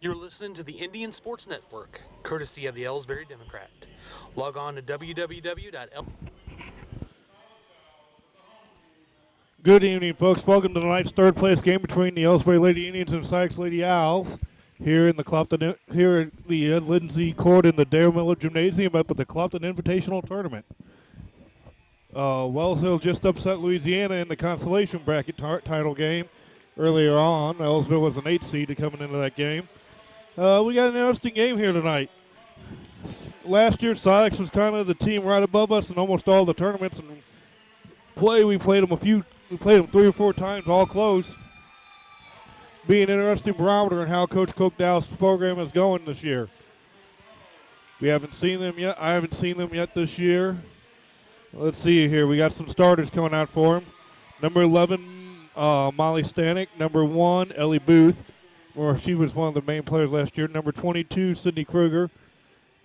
You're listening to the Indian Sports Network, courtesy of the Ellsbury Democrat. Log on to www.l. Good evening, folks. Welcome to tonight's third-place game between the Ellsbury Lady Indians and Sykes Lady Owls here in the Clopton, here at the Lindsay Court in the Dale Miller Gymnasium up at the Clopton Invitational Tournament. Wells Hill just upset Louisiana in the consolation bracket title game earlier on. Ellsville was an 8 seed coming into that game. We got an interesting game here tonight. Last year, Sykes was kind of the team right above us in almost all the tournaments and we played them 3 or 4 times, all close. Be an interesting barometer in how Coach Cokedow's program is going this year. We haven't seen them yet. I haven't seen them yet this year. Let's see here. We got some starters coming out for him. Number 11, Molly Stanek. Number 1, Ellie Booth. Or she was one of the main players last year. Number 22, Sydney Kruger.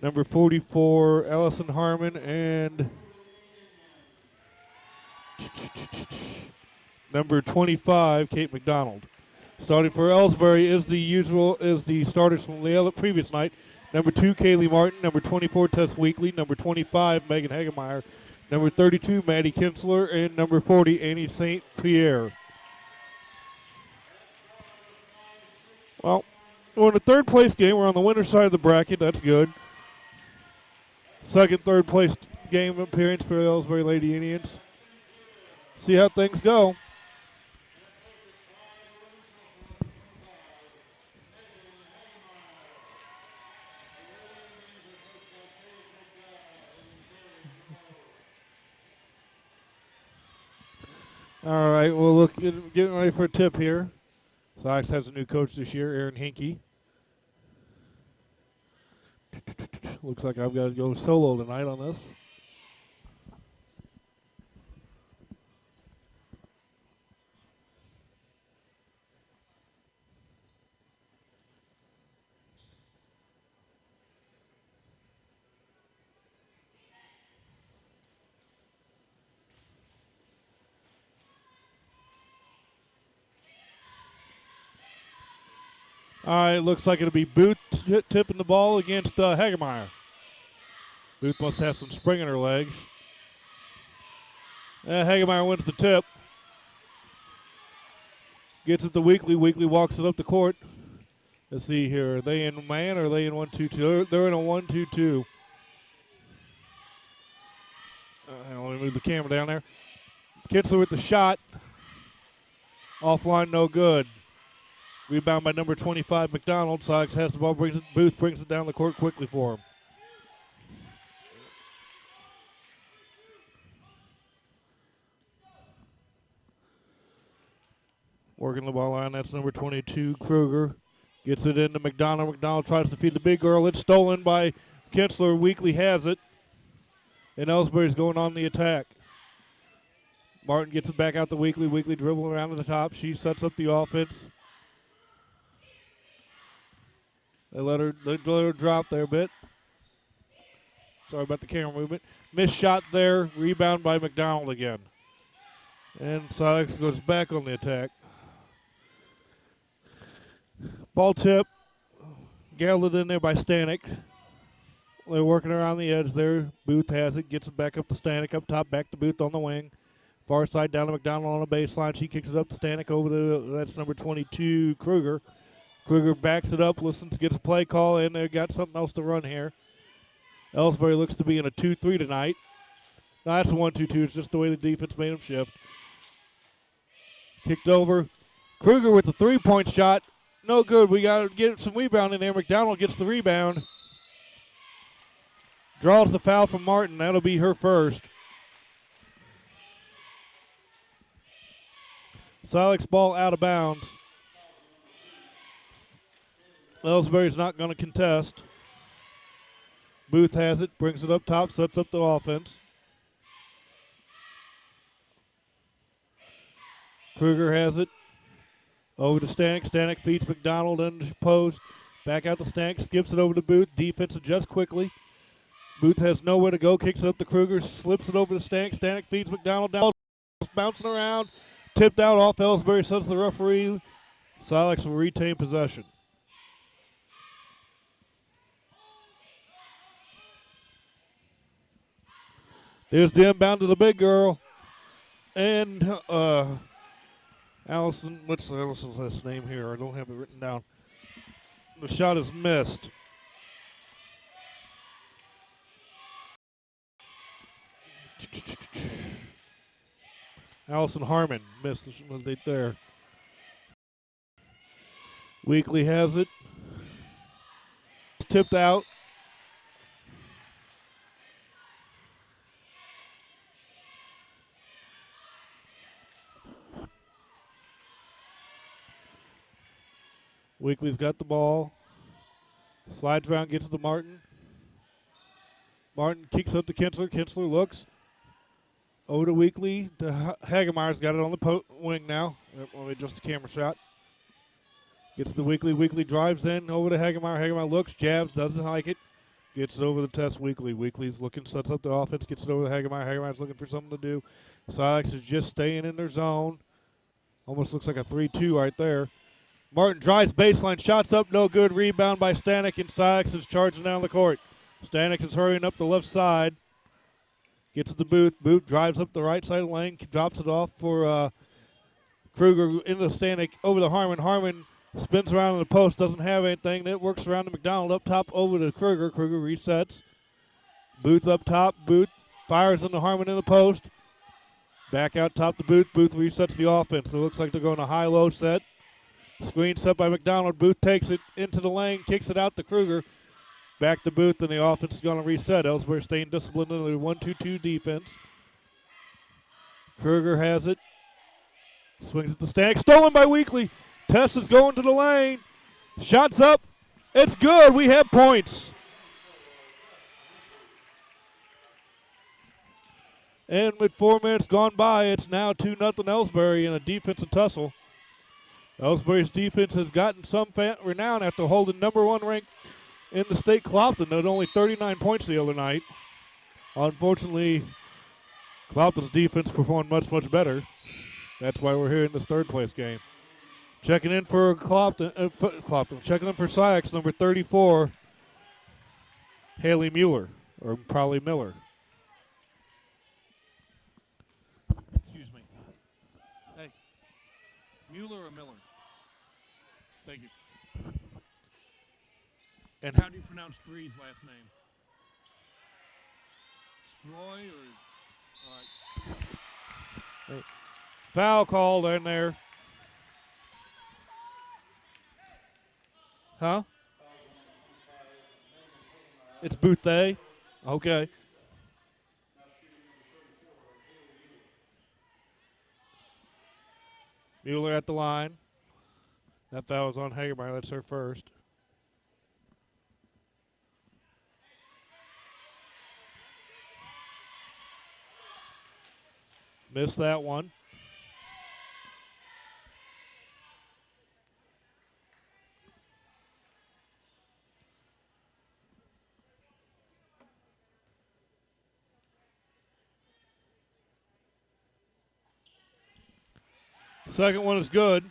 Number 44, Allison Harmon. And number 25, Kate McDonald. Starting for Ellsbury is the starters from the previous night. Number 2, Kaylee Martin. Number 24, Tess Weekly. Number 25, Megan Hagemeyer. Number 32, Maddie Kinsler. And number 40, Annie St. Pierre. Well, we're in the third place game. We're on the winner's side of the bracket. That's good. Second, third place game appearance for the Ellsbury Lady Indians. See how things go. All right, well, look, getting ready for a tip here. Sox has a new coach this year, Aaron Hinkie. Looks like I've got to go solo tonight on this. All right, looks like it'll be Booth tipping the ball against Hagemeyer. Booth must have some spring in her legs. Hagemeyer wins the tip. Gets it to Weekly. Weekly walks it up the court. Let's see here. Are they in man or are they in 1-2-2? They're in a 1-2-2. Let me move the camera down there. Kitzler with the shot. Offline, no good. Rebound by number 25, McDonald. Sox has the ball. Booth brings it down the court quickly for him. Working the ball line. That's number 22, Kruger. Gets it into McDonald. McDonald tries to feed the big girl. It's stolen by Kinsler. Weekly has it. And Ellsbury's going on the attack. Martin gets it back out to Weekly. Weekly dribbling around to the top. She sets up the offense. They let her drop there a bit. Sorry about the camera movement. Missed shot there. Rebound by McDonald again. And Sox goes back on the attack. Ball tip. Gathered in there by Stanek. They're working around the edge there. Booth has it. Gets it back up to Stanek up top. Back to Booth on the wing. Far side down to McDonald on the baseline. She kicks it up to Stanek over that's number 22, Kruger. Kruger backs it up, listens, gets a play call, and they got something else to run here. Ellsbury looks to be in a 2-3 tonight. No, that's a 1-2-2. It's just the way the defense made him shift. Kicked over. Kruger with the three-point shot. No good. We got to get some rebound in there. McDonald gets the rebound. Draws the foul from Martin. That'll be her first. Silex ball out of bounds. Ellsbury's not going to contest. Booth has it, brings it up top, sets up the offense. Kruger has it. Over to Stanek. Stanek feeds McDonald into post. Back out to Stanek, skips it over to Booth. Defense adjusts quickly. Booth has nowhere to go, kicks it up to Kruger, slips it over to Stanek. Stanek feeds McDonald down. Bouncing around, tipped out off Ellsbury, sends the referee. Silex will retain possession. Here's the inbound to the big girl. And Allison, what's Allison's last name here? I don't have it written down. The shot is missed. Allison Harmon missed the mistake there. Weekly has it. It's tipped out. Weekly's got the ball. Slides around, gets to Martin. Martin kicks up to Kinsler. Kinsler looks. Over to Weekly. To Hagemeyer's got it on the wing now. Let me adjust the camera shot. Gets to Weekly. Weekly drives in over to Hagemeyer. Hagemeyer looks, jabs, doesn't like it. Gets it over the test Weekly. Weekly's looking, sets up the offense, gets it over to Hagemeyer. Hagemeyer's looking for something to do. Silex is just staying in their zone. Almost looks like a 3-2 right there. Martin drives baseline, shots up, no good. Rebound by Stanek, and Silex is charging down the court. Stanek is hurrying up the left side. Gets to the Booth. Booth drives up the right side of the lane, drops it off for Kruger into the Stanek, over to Harmon. Harmon spins around in the post, doesn't have anything. Then it works around to McDonald, up top over to Kruger. Kruger resets. Booth up top. Booth fires into Harmon in the post. Back out top to Booth. Booth resets the offense. So it looks like they're going a high-low set. Screen set by McDonald. Booth takes it into the lane, kicks it out to Kruger. Back to Booth, and the offense is going to reset. Ellsbury staying disciplined in the 1-2-2 defense. Kruger has it. Swings at the Stanek. Stolen by Weekly. Tess is going to the lane. Shots up. It's good. We have points. And with 4 minutes gone by, it's now 2-0 Ellsbury in a defensive tussle. Ellsbury's defense has gotten some renown after holding number 1 ranked in the state Clopton at only 39 points the other night. Unfortunately, Clopton's defense performed much, much better. That's why we're here in this third-place game. Checking in for Clopton. Checking in for Silex, number 34, Haley Mueller, or probably Miller. Excuse me. Hey, Mueller or Miller? Thank you. And how do you pronounce Three's last name? Stroy or? All right. Hey. Foul called in there. Huh? It's Bouthé. Okay. Mueller at the line. That foul was on Hagemeyer. That's her first. Missed that one. Second one is good.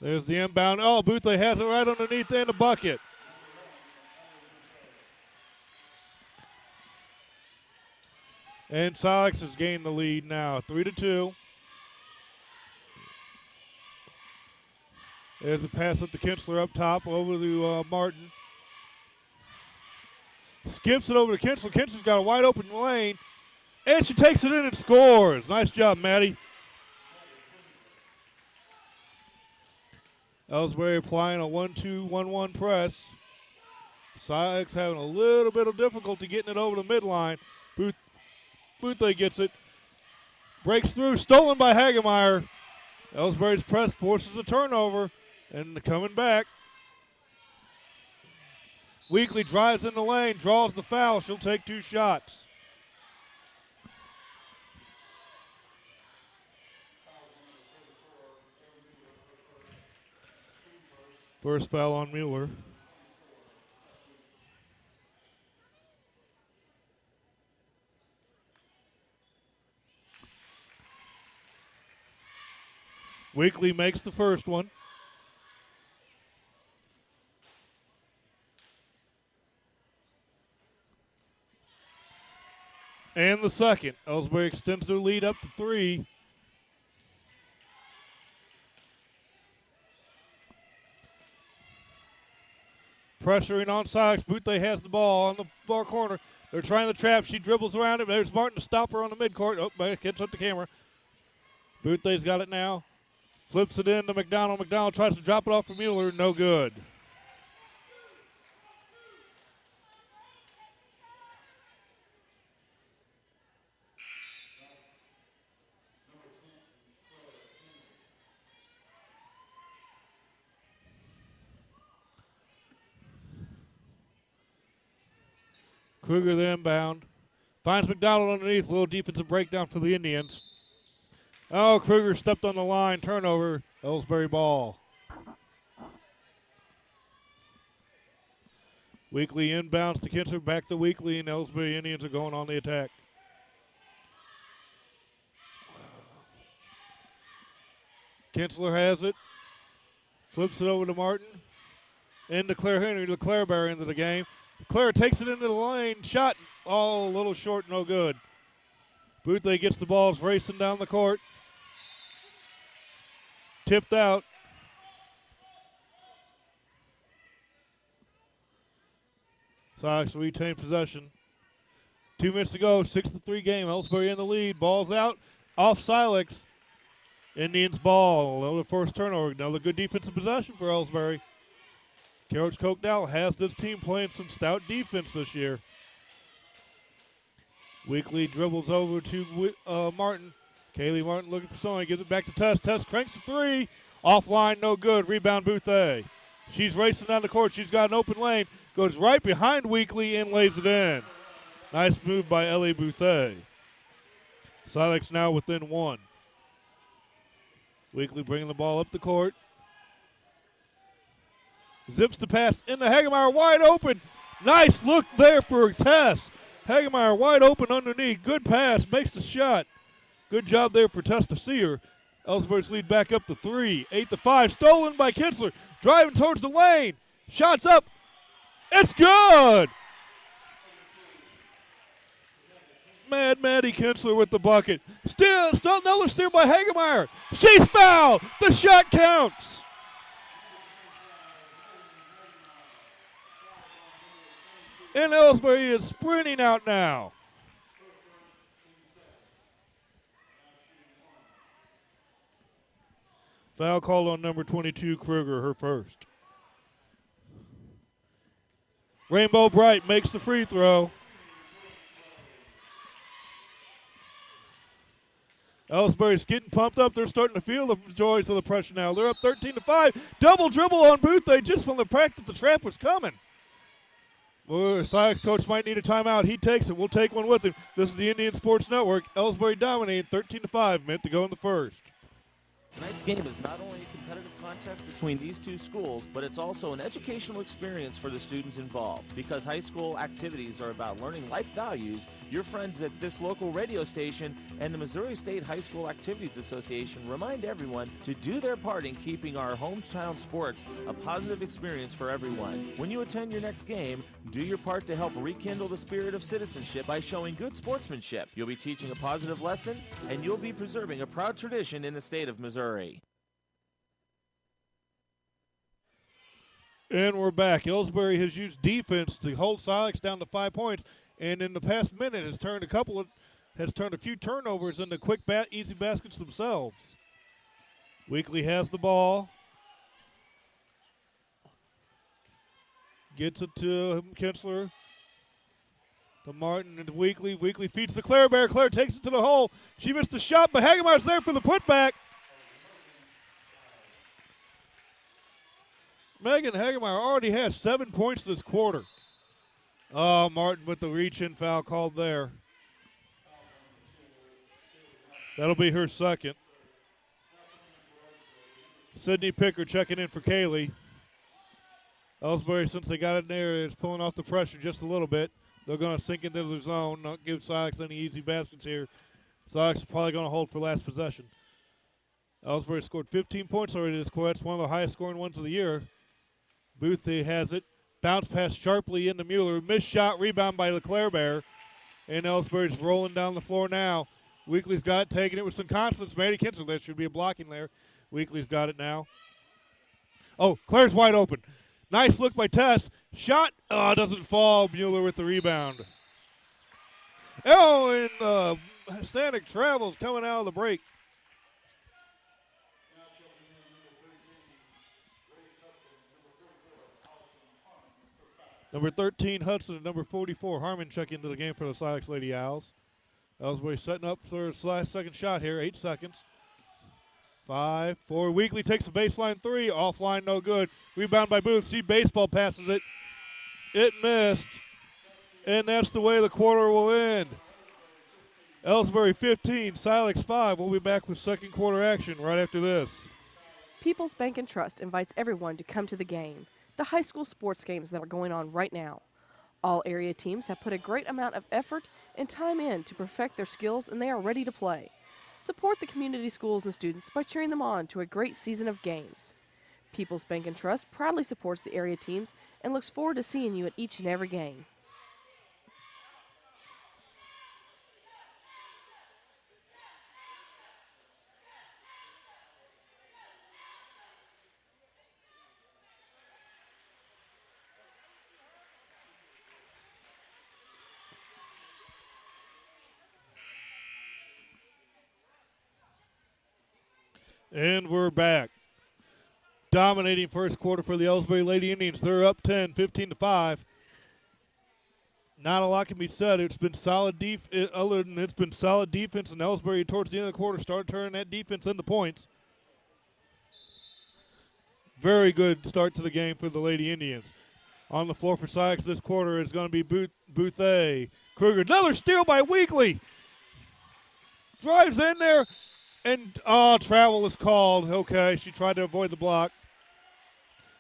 There's the inbound. Oh, Bouthé has it right underneath in the bucket. And Silex has gained the lead now, 3-2. There's a pass up to Kinsler up top, over to Martin. Skips it over to Kinsler. Kinsler's got a wide open lane, and she takes it in and scores. Nice job, Maddie. Ellsbury applying a 1-2-1-1 press. Silex having a little bit of difficulty getting it over the midline. Bouthé gets it. Breaks through. Stolen by Hagemeyer. Ellsbury's press forces a turnover. And coming back. Weekly drives in the lane. Draws the foul. She'll take 2 shots. First foul on Mueller. Weekly makes the first one. And the second. Ellsbury extends their lead up to 3. Pressuring on Sox. Boothday has the ball on the far corner. They're trying the trap. She dribbles around him. There's Martin to stop her on the midcourt. Oh, gets up the camera. Boothay's got it now. Flips it in to McDonald. McDonald tries to drop it off for Mueller. No good. Kruger the inbound. Finds McDonald underneath. A little defensive breakdown for the Indians. Oh, Kruger stepped on the line. Turnover. Ellsbury ball. Weekly inbounds to Kinsler. Back to Weekly, and Ellsbury Indians are going on the attack. Kinsler has it. Flips it over to Martin. Into Claire Henry. LeClaire into the game. Claire takes it into the lane. Shot. Oh, a little short, no good. Boothday gets the balls racing down the court. Tipped out. Sox retain possession. 2 minutes to go. 6-3 game. Ellsbury in the lead. Ball's out. Off Silex. Indians ball. Another first turnover. Another good defensive possession for Ellsbury. Coach Kochnow has this team playing some stout defense this year. Weekly dribbles over to Martin. Kaylee Martin looking for someone. Gives it back to Tess. Tess cranks the 3. Offline, no good. Rebound, Bouthey. She's racing down the court. She's got an open lane. Goes right behind Weekly and lays it in. Nice move by Ellie Bouthey. Silex now within 1. Weekly bringing the ball up the court. Zips the pass into Hagemeyer, wide open. Nice look there for Tess. Hagemeyer wide open underneath. Good pass, makes the shot. Good job there for Tess to see her. Ellsbury's lead back up to 3. 8-5. Stolen by Kinsler. Driving towards the lane. Shots up. It's good. Mad Maddie Kinsler with the bucket. Still another steal by Hagemeyer. She's fouled. The shot counts. And Ellsbury is sprinting out now. Foul called on number 22, Kruger, her first. Rainbow Bright makes the free throw. Ellsbury's getting pumped up. They're starting to feel the joys of the pressure now. They're up 13-5. Double dribble on Boothday just from the fact that the trap was coming. Silex coach might need a timeout. He takes it. We'll take one with him. This is the Indian Sports Network. Ellsbury dominating 13-5. Minute to go in the first. Tonight's game is not only a competitive contest between these two schools, but it's also an educational experience for the students involved. Because high school activities are about learning life values, your friends at this local radio station and the Missouri State High School Activities Association remind everyone to do their part in keeping our hometown sports a positive experience for everyone. When you attend your next game, do your part to help rekindle the spirit of citizenship by showing good sportsmanship. You'll be teaching a positive lesson, and you'll be preserving a proud tradition in the state of Missouri. And we're back. Ellsbury has used defense to hold Silex down to 5 points, and in the past minute has turned a few turnovers into quick, easy baskets themselves. Weekly has the ball. Gets it to Kinsler. To Martin and to Weekly. Weekly feeds to Claire Bear. Claire takes it to the hole. She missed the shot, but Hagemeyer's there for the putback. Megan Hagemeyer already has 7 points this quarter. Oh, Martin with the reach-in foul called there. That'll be her second. Sydney Picker checking in for Kaylee. Ellsbury, since they got it there, is pulling off the pressure just a little bit. They're going to sink into the zone, not give Silex any easy baskets here. Silex is probably going to hold for last possession. Ellsbury scored 15 points already this quarter. That's one of the highest scoring ones of the year. Boothby has it. Bounce pass sharply into Mueller. Missed shot, rebound by LeClaire Bear. And Ellsbury's rolling down the floor now. Weekly's got it, taking it with some confidence. Maddie Kinsler, there should be a blocking there. Weekly's got it now. Oh, Claire's wide open. Nice look by Tess. Shot, doesn't fall. Mueller with the rebound. Oh, and Stanek travels coming out of the break. Number 13, Hudson, and number 44, Harmon check into the game for the Silex Lady Owls. Ellsbury setting up for his second shot here, 8 seconds. 5, 4, Weekly takes the baseline 3, offline, no good. Rebound by Booth, she baseball passes it. It missed, and that's the way the quarter will end. Ellsbury 15, Silex 5. We'll be back with second quarter action right after this. People's Bank and Trust invites everyone to come to the game, the high school sports games that are going on right now. All area teams have put a great amount of effort and time in to perfect their skills, and they are ready to play. Support the community schools and students by cheering them on to a great season of games. People's Bank and Trust proudly supports the area teams and looks forward to seeing you at each and every game. And we're back. Dominating first quarter for the Ellsbury Lady Indians. They're up 10, 15-5. Not a lot can be said. It's been solid other than it's been solid defense, and Ellsbury towards the end of the quarter started turning that defense into points. Very good start to the game for the Lady Indians. On the floor for Silex this quarter is going to be Boothby. Kruger, another steal by Weekly. Drives in there. And, travel is called. Okay, she tried to avoid the block.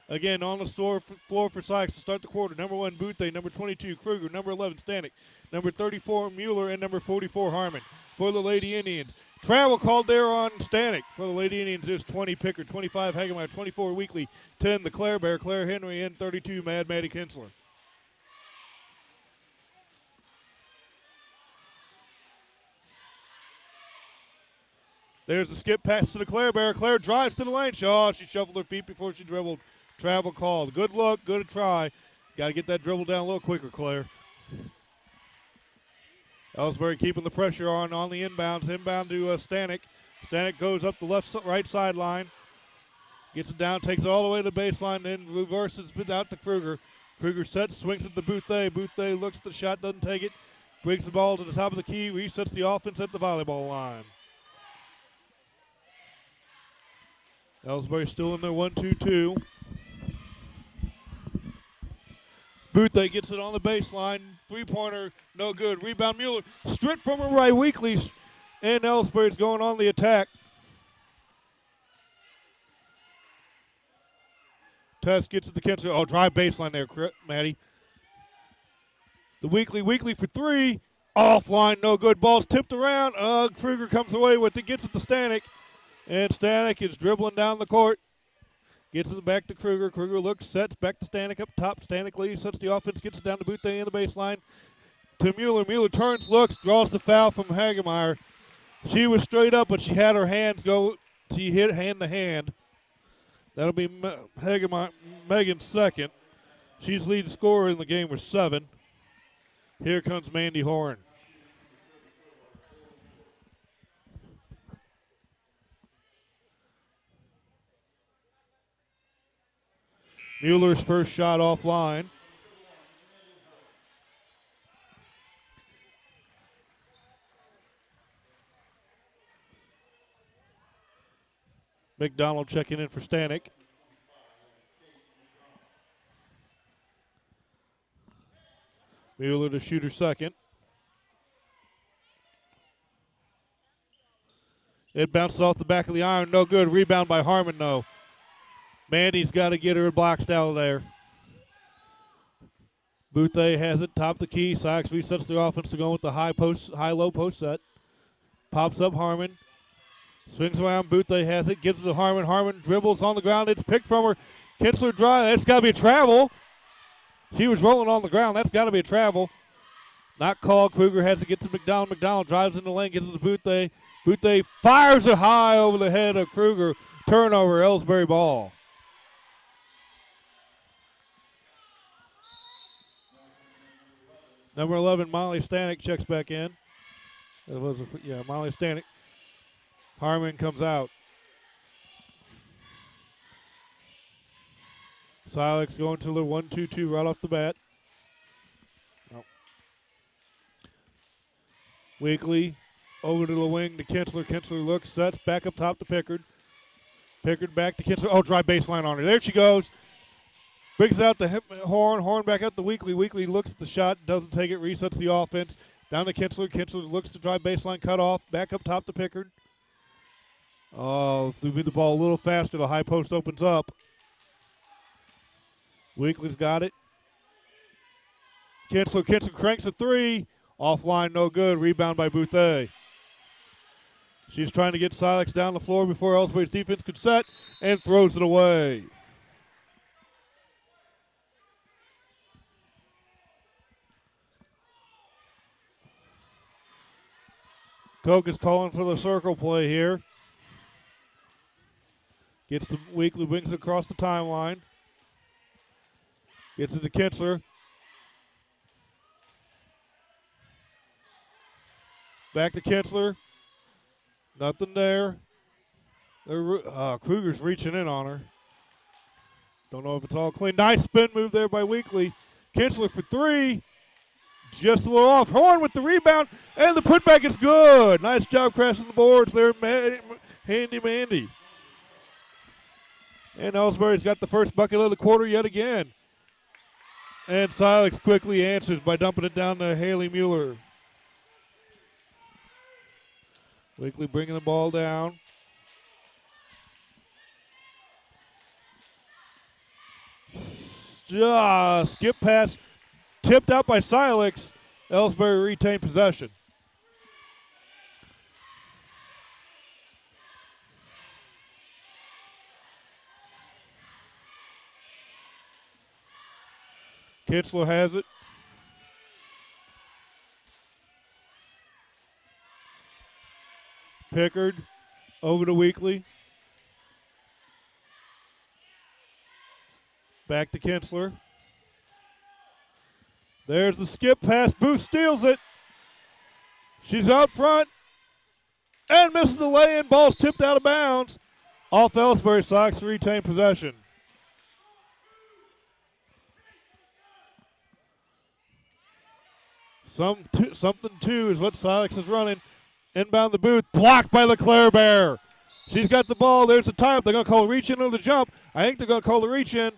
Again, on the floor for Silex to start the quarter. Number 1, Boothby. Number 22, Kruger. Number 11, Stanek. Number 34, Mueller. And number 44, Harmon for the Lady Indians. Travel called there on Stanek. For the Lady Indians, there's 20, Pickard. 25, Hagemeyer. 24, Weekly. 10, the Claire Bear. Claire Henry. And 32, Maddie Kinsler. There's a skip pass to the Claire Bear. Claire drives to the lane. She shuffled her feet before she dribbled. Travel called. Good look, good try. Got to get that dribble down a little quicker, Claire. Ellsbury keeping the pressure on the inbounds. Inbound to Stanek. Stanek goes up the right sideline. Gets it down, takes it all the way to the baseline, then reverses it out to Kruger. Kruger sets, swings it to Boothby. Boothby looks at the shot, doesn't take it. Brings the ball to the top of the key, resets the offense at the volleyball line. Ellsbury still in there, 1-2-2. Boothby gets it on the baseline. Three-pointer, no good. Rebound, Mueller. Stripped from her right, Weekly. And Ellsbury's going on the attack. Tess gets it to Kinsler. Oh, drive baseline there, Maddie. The Weekly for 3. Offline, no good. Ball's tipped around. Kruger comes away with it, gets it to Stanek. And Stanek is dribbling down the court. Gets it back to Kruger. Kruger looks, sets, back to Stanek up top. Stanek leads, sets the offense, gets it down to Boothby in the baseline. To Mueller. Mueller turns, looks, draws the foul from Hagemeyer. She was straight up, but she had her hands go. She hit hand to hand. That'll be Megan's second. She's lead scorer in the game with 7. Here comes Mandy Horn. Mueller's first shot offline. McDonald checking in for Stanek. Mueller to shoot her second. It bounces off the back of the iron. No good. Rebound by Harmon, though. Mandy's got to get her boxed out there. Boothby has it, top of the key. Silex resets the offense to go with the high-low post set. Pops up Harmon. Swings around. Boothday has it. Gives it to Harmon. Harmon dribbles on the ground. It's picked from her. Kinsler drive. That's got to be a travel. She was rolling on the ground. That's got to be a travel. Not called. Kruger has to get to McDonald. McDonald drives in the lane. Gives it to Boothday. Boothday fires it high over the head of Kruger. Turnover. Ellsbury ball. Number 11, Molly Stanek checks back in. Molly Stanek. Harmon comes out. Silex going to the 1-2-2 right off the bat. Oh. Weekly over to the wing to Kinsler. Kinsler looks, sets, back up top to Pickard. Pickard back to Kinsler. Oh, drive baseline on her. There she goes. Brings out the Horn. Horn back out to Weekly. Weekly looks at the shot, doesn't take it, resets the offense. Down to Kinsler. Kinsler looks to drive baseline, cut off. Back up top to Pickard. Oh, threw me the ball a little faster. The high post opens up. Weekly's got it. Kinsler cranks a three. Offline, no good. Rebound by Bouthey. She's trying to get Silex down the floor before Ellsbury's defense could set and throws it away. Koch is calling for the circle play here. Gets the Weekly, brings it across the timeline. Gets it to Kinsler. Back to Kinsler. Nothing there. Kruger's reaching in on her. Don't know if it's all clean. Nice spin move there by Weekly. Kinsler for three. Just a little off. Horn with the rebound, and the putback is good. Nice job crashing the boards there, Handy Mandy. And Ellsbury's got the first bucket of the quarter yet again. And Silex quickly answers by dumping it down to Haley Mueller. Weekly bringing the ball down. Skip pass. Tipped out by Silex. Ellsbury retained possession. Kinsler has it. Pickard over to Weekly. Back to Kinsler. There's the skip pass. Booth steals it. She's out front and misses the lay-in. Ball's tipped out of bounds. Off Ellsbury. Sox to retain possession. Something two is what Silex is running. Inbound the Booth. Blocked by LeClaire Bear. She's got the ball. There's the tie-up. They're going to call a reach-in or the jump. I think they're going to call the reach-in.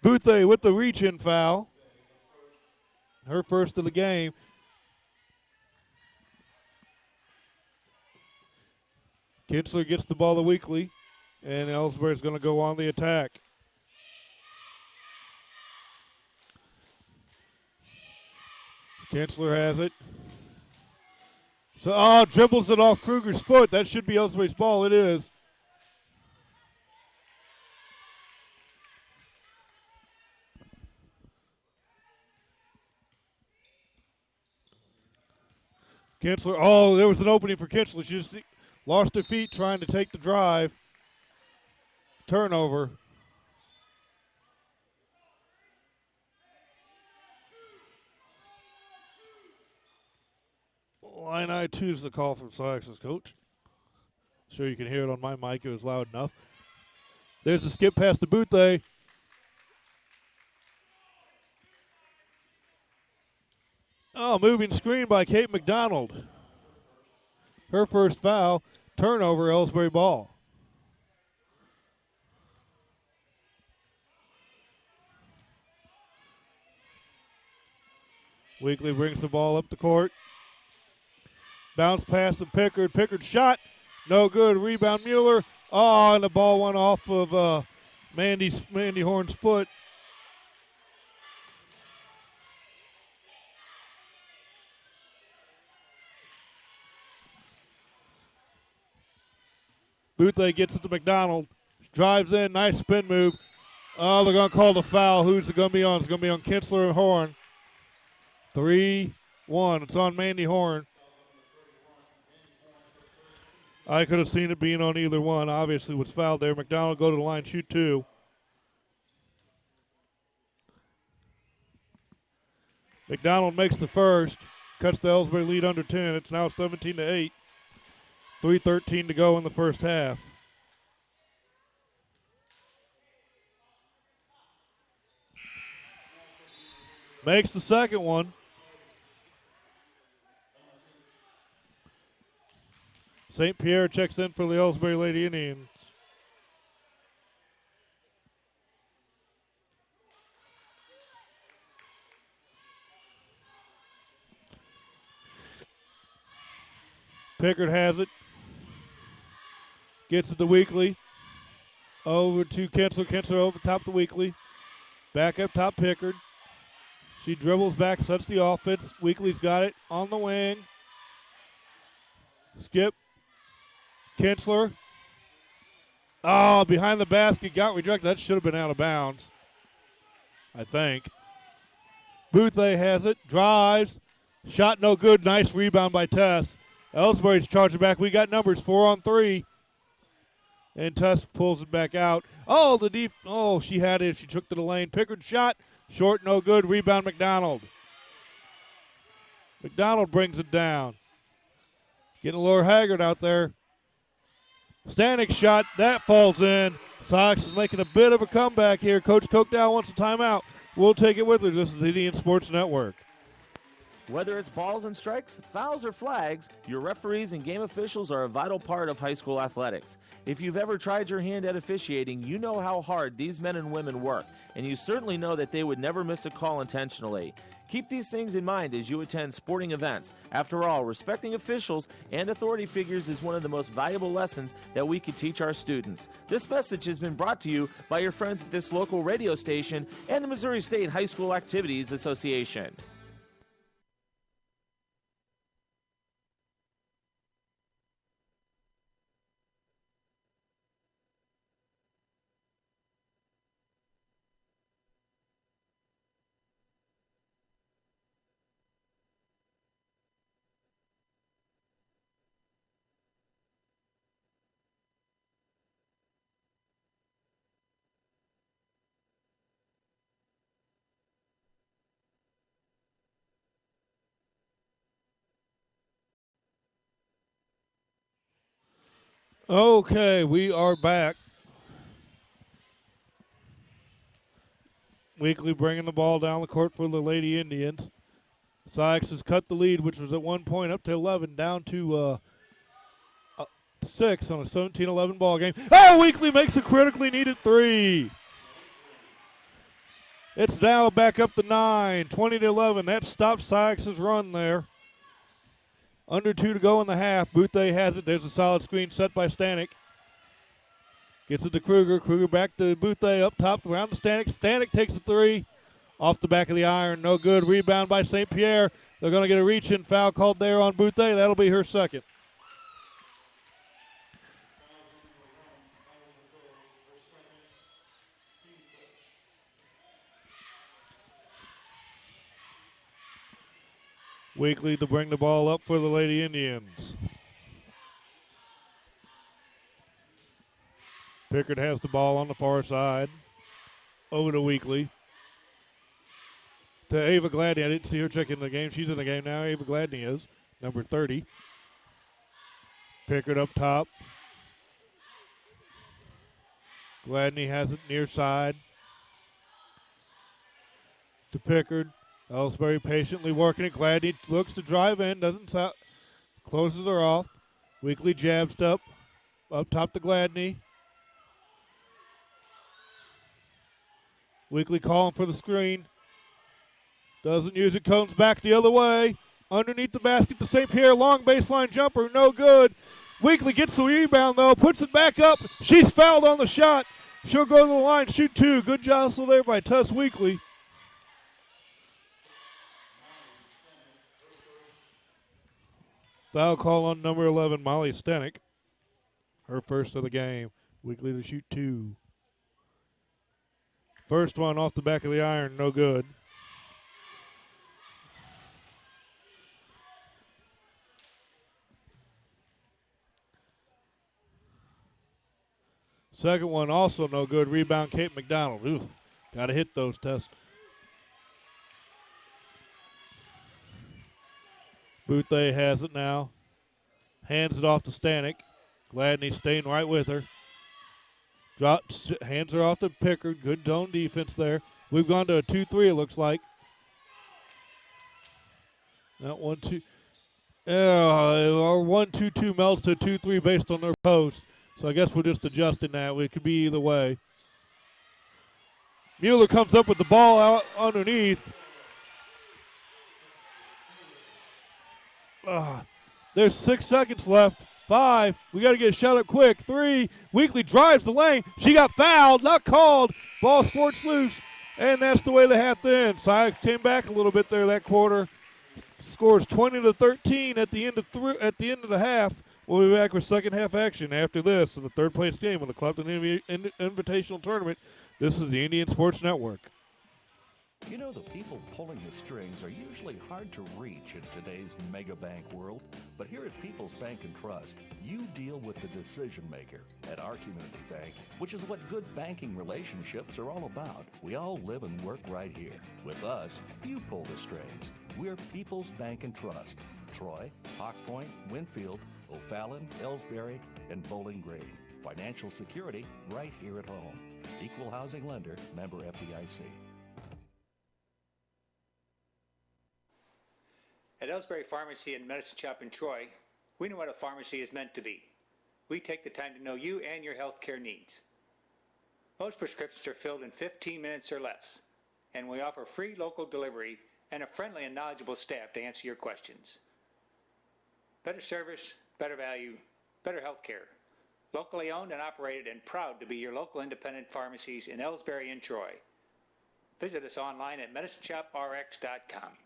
Bouthey with the reach-in foul. Her first of the game. Kinsler gets the ball to Weekly, and Ellsbury's going to go on the attack. Kinsler has it. So, dribbles it off Kruger's foot. That should be Ellsbury's ball. It is. Kinsler, there was an opening for Kinsler. She just lost her feet trying to take the drive. Turnover. Line I2 is the call from Silex's coach. Sure you can hear it on my mic. It was loud enough. There's a skip pass to Bouthey. Moving screen by Kate McDonald. Her first foul. Turnover, Ellsbury ball. Weekly brings the ball up the court. Bounce pass to Pickard. Pickard shot. No good. Rebound Mueller. And the ball went off of Mandy Horn's foot. Boothway gets it to McDonald. Drives in. Nice spin move. Oh, they're going to call the foul. Who's it going to be on? It's going to be on Kinsler and Horn. 3-1. It's on Mandy Horn. I could have seen it being on either one. Obviously, was fouled there. McDonald go to the line, shoot 2. McDonald makes the first. Cuts the Ellsbury lead under 10. It's now 17-8. 3:13 to go in the first half. Makes the second one. St. Pierre checks in for the Ellsbury Lady Indians. Pickard has it. Gets it to Weekly. Over to Kinsler. Kinsler over top to Weekly. Back up top Pickard. She dribbles back, sets the offense. Weekly's got it on the wing. Skip. Kinsler. Oh, behind the basket. Got rejected. That should have been out of bounds, I think. Boothway has it. Drives. Shot no good. Nice rebound by Tess. Ellsbury's charging back. We got numbers 4 on 3. And Tess pulls it back out. Oh, she had it. She took to the lane. Pickard shot. Short, no good. Rebound, McDonald. McDonald brings it down. Getting Laura Haggard out there. Stanek shot. That falls in. Sox is making a bit of a comeback here. Coach Kochdow wants a timeout. We'll take it with her. This is the Indian Sports Network. Whether it's balls and strikes, fouls, or flags, your referees and game officials are a vital part of high school athletics. If you've ever tried your hand at officiating, you know how hard these men and women work, and you certainly know that they would never miss a call intentionally. Keep these things in mind as you attend sporting events. After all, respecting officials and authority figures is one of the most valuable lessons that we could teach our students. This message has been brought to you by your friends at this local radio station and the Missouri State High School Activities Association. Okay, we are back. Weekly bringing the ball down the court for the Lady Indians. Sox has cut the lead, which was at one point up to 11, down to 6 on a 17-11 ball game. Oh, Weekly makes a critically needed 3. It's now back up to 9, 20-11. That stops Sox's run there. Under 2 to go in the half. Boothway has it. There's a solid screen set by Stanek. Gets it to Kruger. Kruger back to Boothway up top around to Stanek. Stanek takes a 3 off the back of the iron. No good. Rebound by St. Pierre. They're going to get a reach-in foul called there on Boothway. That'll be her second. Weekly to bring the ball up for the Lady Indians. Pickard has the ball on the far side. Over to Weekly. To Ava Gladney. I didn't see her checking the game. She's in the game now. Ava Gladney is. Number 30. Pickard up top. Gladney has it near side. To Pickard. Ellsbury patiently working it. Gladney looks to drive in. Closes her off. Weekly jabs up top to Gladney. Weekly calling for the screen. Doesn't use it. Comes back the other way. Underneath the basket to St. Pierre. Long baseline jumper. No good. Weekly gets the rebound, though. Puts it back up. She's fouled on the shot. She'll go to the line. Shoot 2. Good jostle there by Tess Weekly. Foul call on number 11, Molly Stanek. Her first of the game. Weekly to shoot 2. First one off the back of the iron, no good. Second one also no good. Rebound Kate McDonald. Ooh, got to hit those tests. Boothé has it now. Hands it off to Stanek. Gladney staying right with her. Hands her off to Pickard. Good zone defense there. We've gone to a 2-3, it looks like. That 1-2. Our 1-2-2 melts to 2-3 based on their post. So I guess we're just adjusting that. It could be either way. Mueller comes up with the ball out underneath. There's 6 seconds left. 5. We got to get a shot up quick. 3. Weekly drives the lane. She got fouled, not called. Ball squirts loose, and that's the way the half ends. Cy came back a little bit there that quarter. Scores 20-13 at the end of the half. We'll be back with second half action after this in the third place game of the Clubton Invitational Tournament. This is the Indian Sports Network. You know, the people pulling the strings are usually hard to reach in today's mega bank world. But here at People's Bank and Trust, you deal with the decision maker. At our community bank, which is what good banking relationships are all about. We all live and work right here. With us, you pull the strings. We're People's Bank and Trust. Troy, Hawk Point, Winfield, O'Fallon, Ellsbury, and Bowling Green. Financial security right here at home. Equal housing lender, member FDIC. At Ellsbury Pharmacy and Medicine Shop in Troy, we know what a pharmacy is meant to be. We take the time to know you and your health care needs. Most prescriptions are filled in 15 minutes or less, and we offer free local delivery and a friendly and knowledgeable staff to answer your questions. Better service, better value, better health care. Locally owned and operated and proud to be your local independent pharmacies in Ellsbury and Troy. Visit us online at medicineshoprx.com.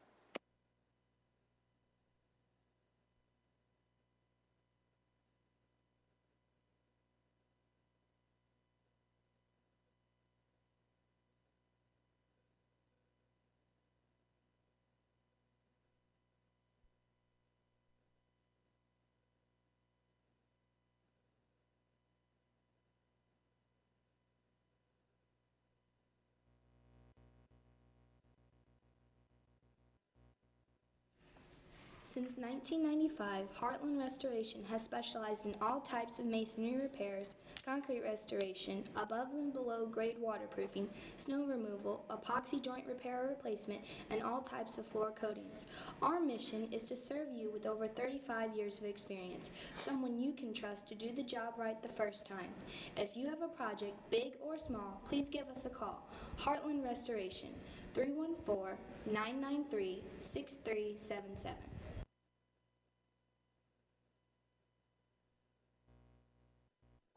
Since 1995, Heartland Restoration has specialized in all types of masonry repairs, concrete restoration, above and below grade waterproofing, snow removal, epoxy joint repair or replacement, and all types of floor coatings. Our mission is to serve you with over 35 years of experience, someone you can trust to do the job right the first time. If you have a project, big or small, please give us a call. Heartland Restoration, 314-993-6377.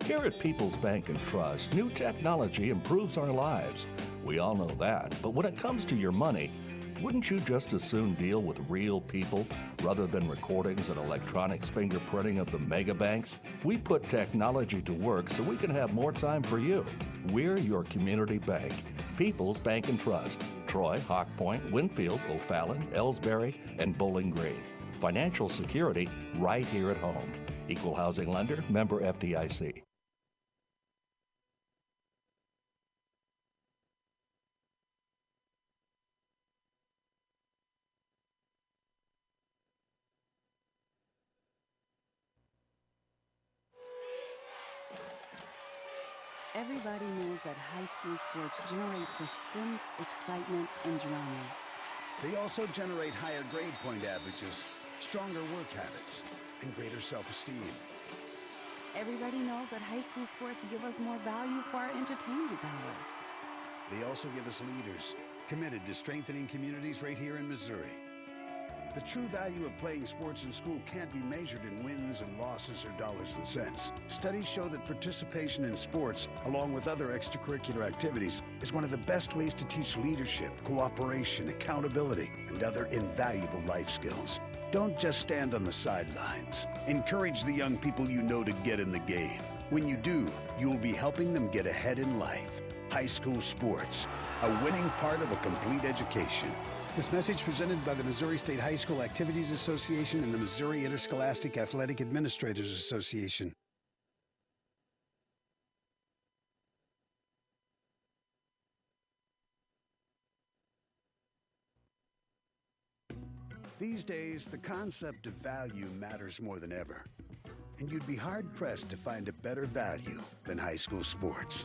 Here at People's Bank and Trust, new technology improves our lives. We all know that, but when it comes to your money, wouldn't you just as soon deal with real people rather than recordings and electronics fingerprinting of the mega banks? We put technology to work so we can have more time for you. We're your community bank. People's Bank and Trust. Troy, Hawk Point, Winfield, O'Fallon, Ellsbury, and Bowling Green. Financial security right here at home. Equal housing lender, member FDIC. Everybody knows that high school sports generate suspense, excitement, and drama. They also generate higher grade point averages, stronger work habits, and greater self-esteem. Everybody knows that high school sports give us more value for our entertainment dollar. They also give us leaders committed to strengthening communities right here in Missouri. The true value of playing sports in school can't be measured in wins and losses or dollars and cents. Studies show that participation in sports, along with other extracurricular activities, is one of the best ways to teach leadership, cooperation, accountability, and other invaluable life skills. Don't just stand on the sidelines. Encourage the young people you know to get in the game. When you do, you'll be helping them get ahead in life. High school sports, a winning part of a complete education. This message presented by the Missouri State High School Activities Association and the Missouri Interscholastic Athletic Administrators Association. These days, the concept of value matters more than ever. And you'd be hard-pressed to find a better value than high school sports.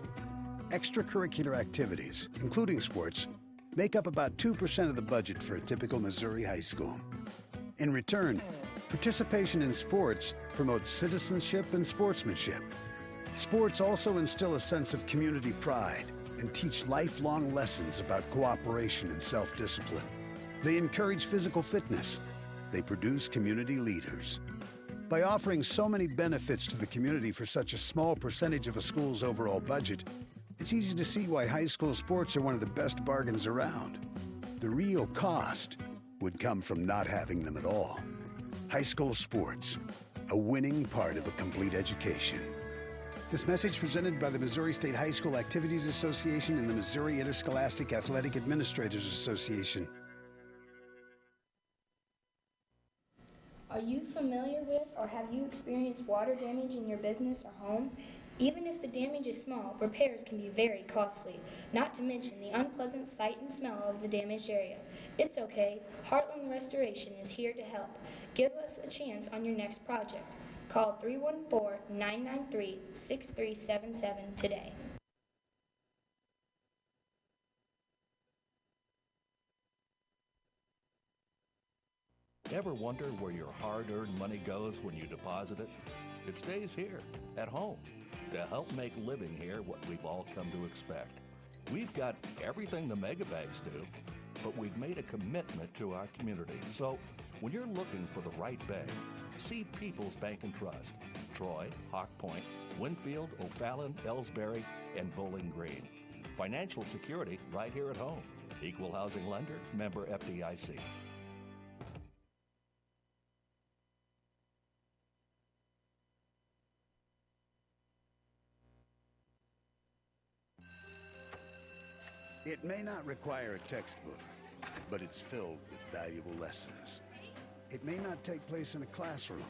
Extracurricular activities, including sports, make up about 2% of the budget for a typical Missouri high school. In return, participation in sports promotes citizenship and sportsmanship. Sports also instill a sense of community pride and teach lifelong lessons about cooperation and self-discipline. They encourage physical fitness. They produce community leaders. By offering so many benefits to the community for such a small percentage of a school's overall budget, it's easy to see why high school sports are one of the best bargains around. The real cost would come from not having them at all. High school sports, a winning part of a complete education. This message presented by the Missouri State High School Activities Association and the Missouri Interscholastic Athletic Administrators Association. Are you familiar with or have you experienced water damage in your business or home? Even if the damage is small, repairs can be very costly, not to mention the unpleasant sight and smell of the damaged area. It's okay. Heartland Restoration is here to help. Give us a chance on your next project. Call 314-993-6377 today. Ever wonder where your hard-earned money goes when you deposit it? It stays here, at home, to help make living here what we've all come to expect. We've got everything the mega banks do, but we've made a commitment to our community. So when you're looking for the right bank, see People's Bank and Trust. Troy, Hawk Point, Winfield, O'Fallon, Ellsbury, and Bowling Green. Financial security right here at home. Equal housing lender, member FDIC. It may not require a textbook, but it's filled with valuable lessons. It may not take place in a classroom,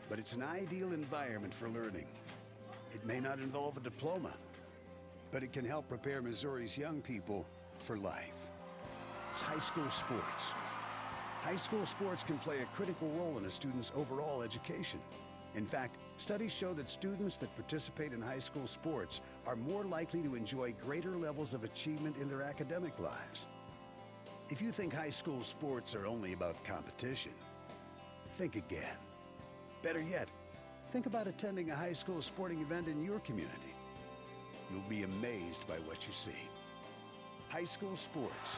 but it's an ideal environment for learning. It may not involve a diploma, but it can help prepare Missouri's young people for life. It's high school sports. High school sports can play a critical role in a student's overall education. In fact, studies show that students that participate in high school sports are more likely to enjoy greater levels of achievement in their academic lives. If you think high school sports are only about competition, think again. Better yet, think about attending a high school sporting event in your community. You'll be amazed by what you see. High school sports,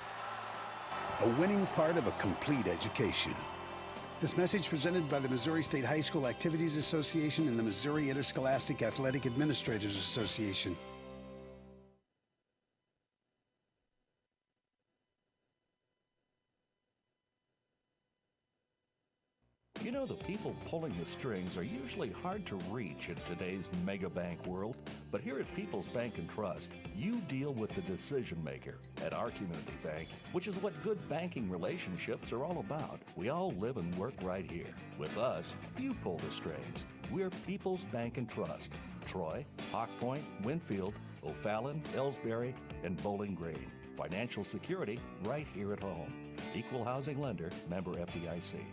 a winning part of a complete education. This message presented by the Missouri State High School Activities Association and the Missouri Interscholastic Athletic Administrators Association. You know, the people pulling the strings are usually hard to reach in today's mega bank world. But here at People's Bank and Trust, you deal with the decision maker at our community bank, which is what good banking relationships are all about. We all live and work right here. With us, you pull the strings. We're People's Bank and Trust. Troy, Hawk Point, Winfield, O'Fallon, Ellsbury, and Bowling Green. Financial security right here at home. Equal housing lender, member FDIC.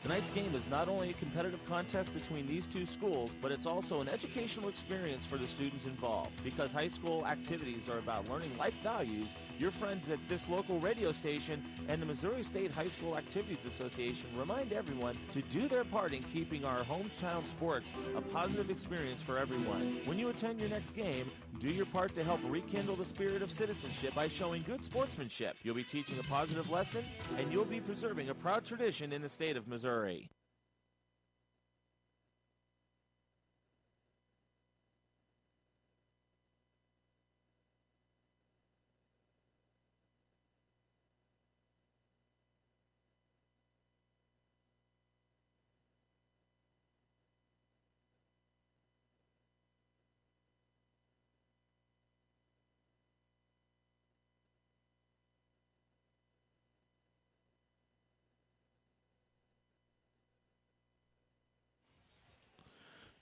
Tonight's game is not only a competitive contest between these two schools, but it's also an educational experience for the students involved. Because high school activities are about learning life values, your friends at this local radio station and the Missouri State High School Activities Association remind everyone to do their part in keeping our hometown sports a positive experience for everyone. When you attend your next game, do your part to help rekindle the spirit of citizenship by showing good sportsmanship. You'll be teaching a positive lesson, and you'll be preserving a proud tradition in the state of Missouri.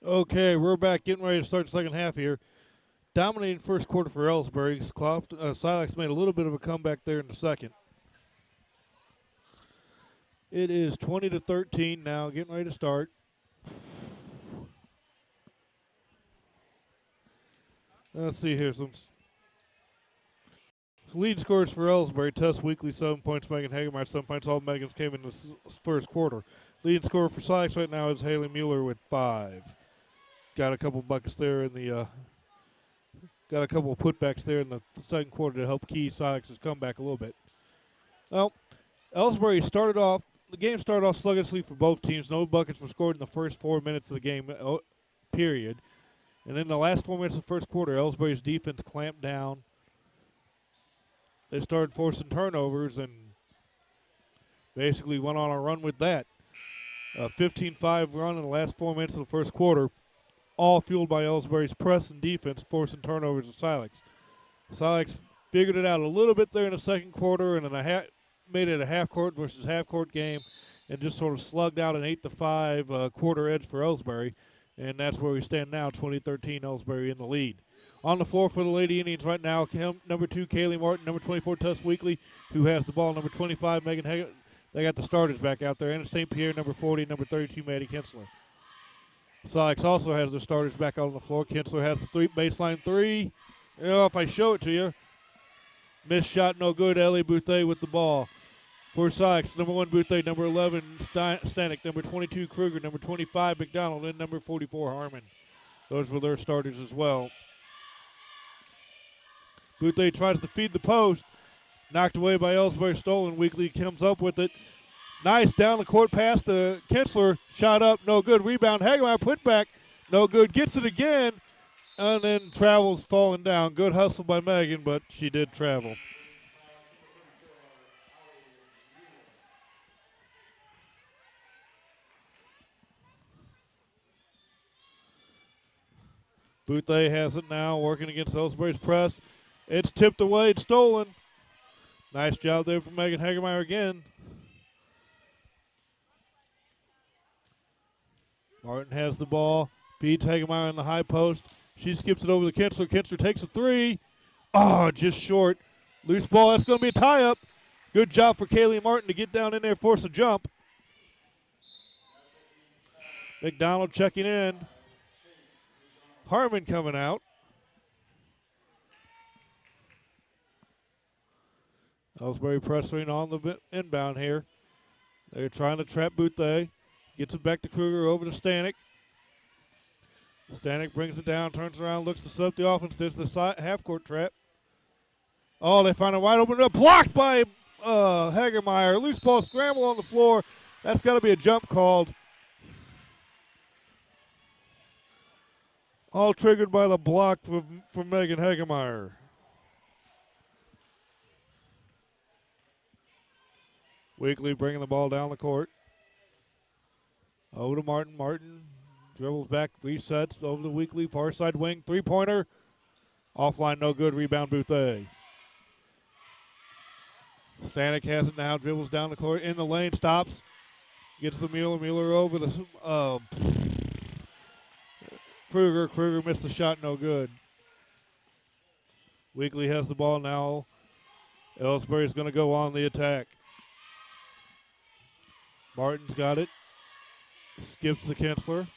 Okay, we're back getting ready to start the second half here. Dominating first quarter for Ellsbury. Silex made a little bit of a comeback there in the second. It is 20-13 now, getting ready to start. Let's see here. Some lead scores for Ellsbury. Tess Weekly, 7 points. Megan Hagemeyer, 7 points. All Megans came in the first quarter. Leading scorer for Silex right now is Haley Mueller with 5. Got a couple buckets there in the got a couple of putbacks there in the second quarter to help key Silex's comeback a little bit. Well, Ellsbury the game started off sluggishly for both teams. No buckets were scored in the first 4 minutes of the game, period. And in the last 4 minutes of the first quarter, Ellsbury's defense clamped down. They started forcing turnovers and basically went on a run with that. A 15-5 run in the last 4 minutes of the first quarter, all fueled by Ellsbury's press and defense, forcing turnovers to Silex. Silex figured it out a little bit there in the second quarter, and then made it a half-court versus half-court game, and just sort of slugged out an 8-5 quarter edge for Ellsbury, and that's where we stand now, 20-13, Ellsbury in the lead. On the floor for the Lady Indians right now, number 2, Kaylee Martin, number 24, Tess Weekly, who has the ball, number 25, Megan Hagen. They got the starters back out there, and St. Pierre, number 40, number 32, Maddie Kinsler. Silex also has their starters back out on the floor. Kinsler has the baseline three. You know, if I show it to you, missed shot, no good. Ellie Bouthé with the ball. For Silex, number 1, Bouthé, number 11, Stanek, number 22, Kruger, number 25, McDonald, and number 44, Harmon. Those were their starters as well. Bouthé tries to feed the post. Knocked away by Ellsbury, stolen. Weekly comes up with it. Nice down the court pass to Kinsler. Shot up, no good. Rebound, Hagemeyer put back, no good. Gets it again, and then travels falling down. Good hustle by Megan, but she did travel. Bouthé has it now, working against Ellsbury's press. It's tipped away, it's stolen. Nice job there from Megan Hagemeyer again. Martin has the ball, feeds Hagemeyer in the high post. She skips it over to Kinsler. Kinsler takes a three. Oh, just short. Loose ball, that's going to be a tie-up. Good job for Kaylee Martin to get down in there, force a jump. McDonald checking in. Harmon coming out. Ellsbury pressuring on the inbound here. They're trying to trap Bouthé. Gets it back to Kruger, over to Stanek. Stanek brings it down, turns around, looks to set up the offense. There's the half-court trap. Oh, they find a wide open, blocked by Hagemeyer. Loose ball scramble on the floor. That's got to be a jump called. All triggered by the block from Megan Hagemeyer. Weekly bringing the ball down the court. Over to Martin. Martin dribbles back, resets over the Weekly far side wing. Three-pointer. Offline, no good. Rebound, Bouthé. Stanek has it now. Dribbles down the court. In the lane. Stops. Gets the Mueller. Mueller over the Kruger. Kruger missed the shot. No good. Weekly has the ball now. Ellsbury's going to go on the attack. Martin's got it. Skips the Kinsler.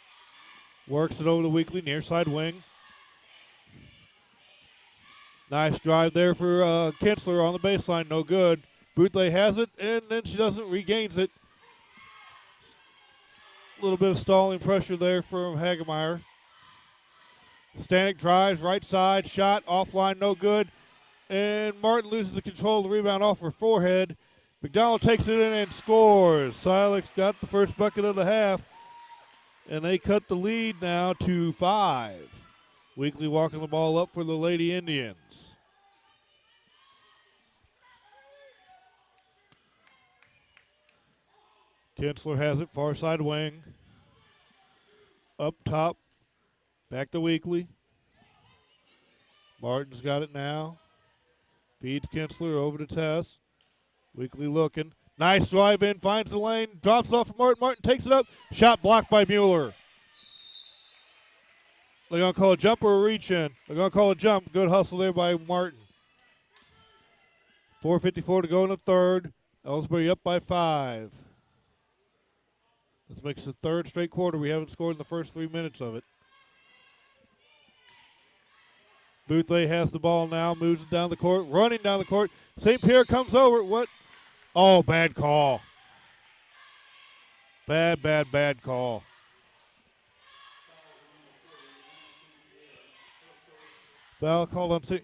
Works it over to Weekly, near side wing. Nice drive there for Kinsler on the baseline. No good. Bouthé has it, and then she doesn't, regains it. A little bit of stalling pressure there from Hagemeyer. Stanek drives, right side, shot, offline, no good. And Martin loses the control of the rebound off her forehead. McDonald takes it in and scores. Silex got the first bucket of the half, and they cut the lead now to 5. Weekly walking the ball up for the Lady Indians. Kinsler has it, far side wing. Up top, back to Weekly. Martin's got it now. Feeds Kinsler over to Tess. Weekly looking. Nice drive in, finds the lane, drops off of Martin. Martin takes it up. Shot blocked by Mueller. They're going to call a jump or a reach in. They're going to call a jump. Good hustle there by Martin. 4:54 to go in the third. Ellsbury up by 5. This makes the third straight quarter. We haven't scored in the first 3 minutes of it. Boothway has the ball now, moves it down the court, running down the court. St. Pierre comes over. What? Oh, bad call. Bad call. Foul called on St.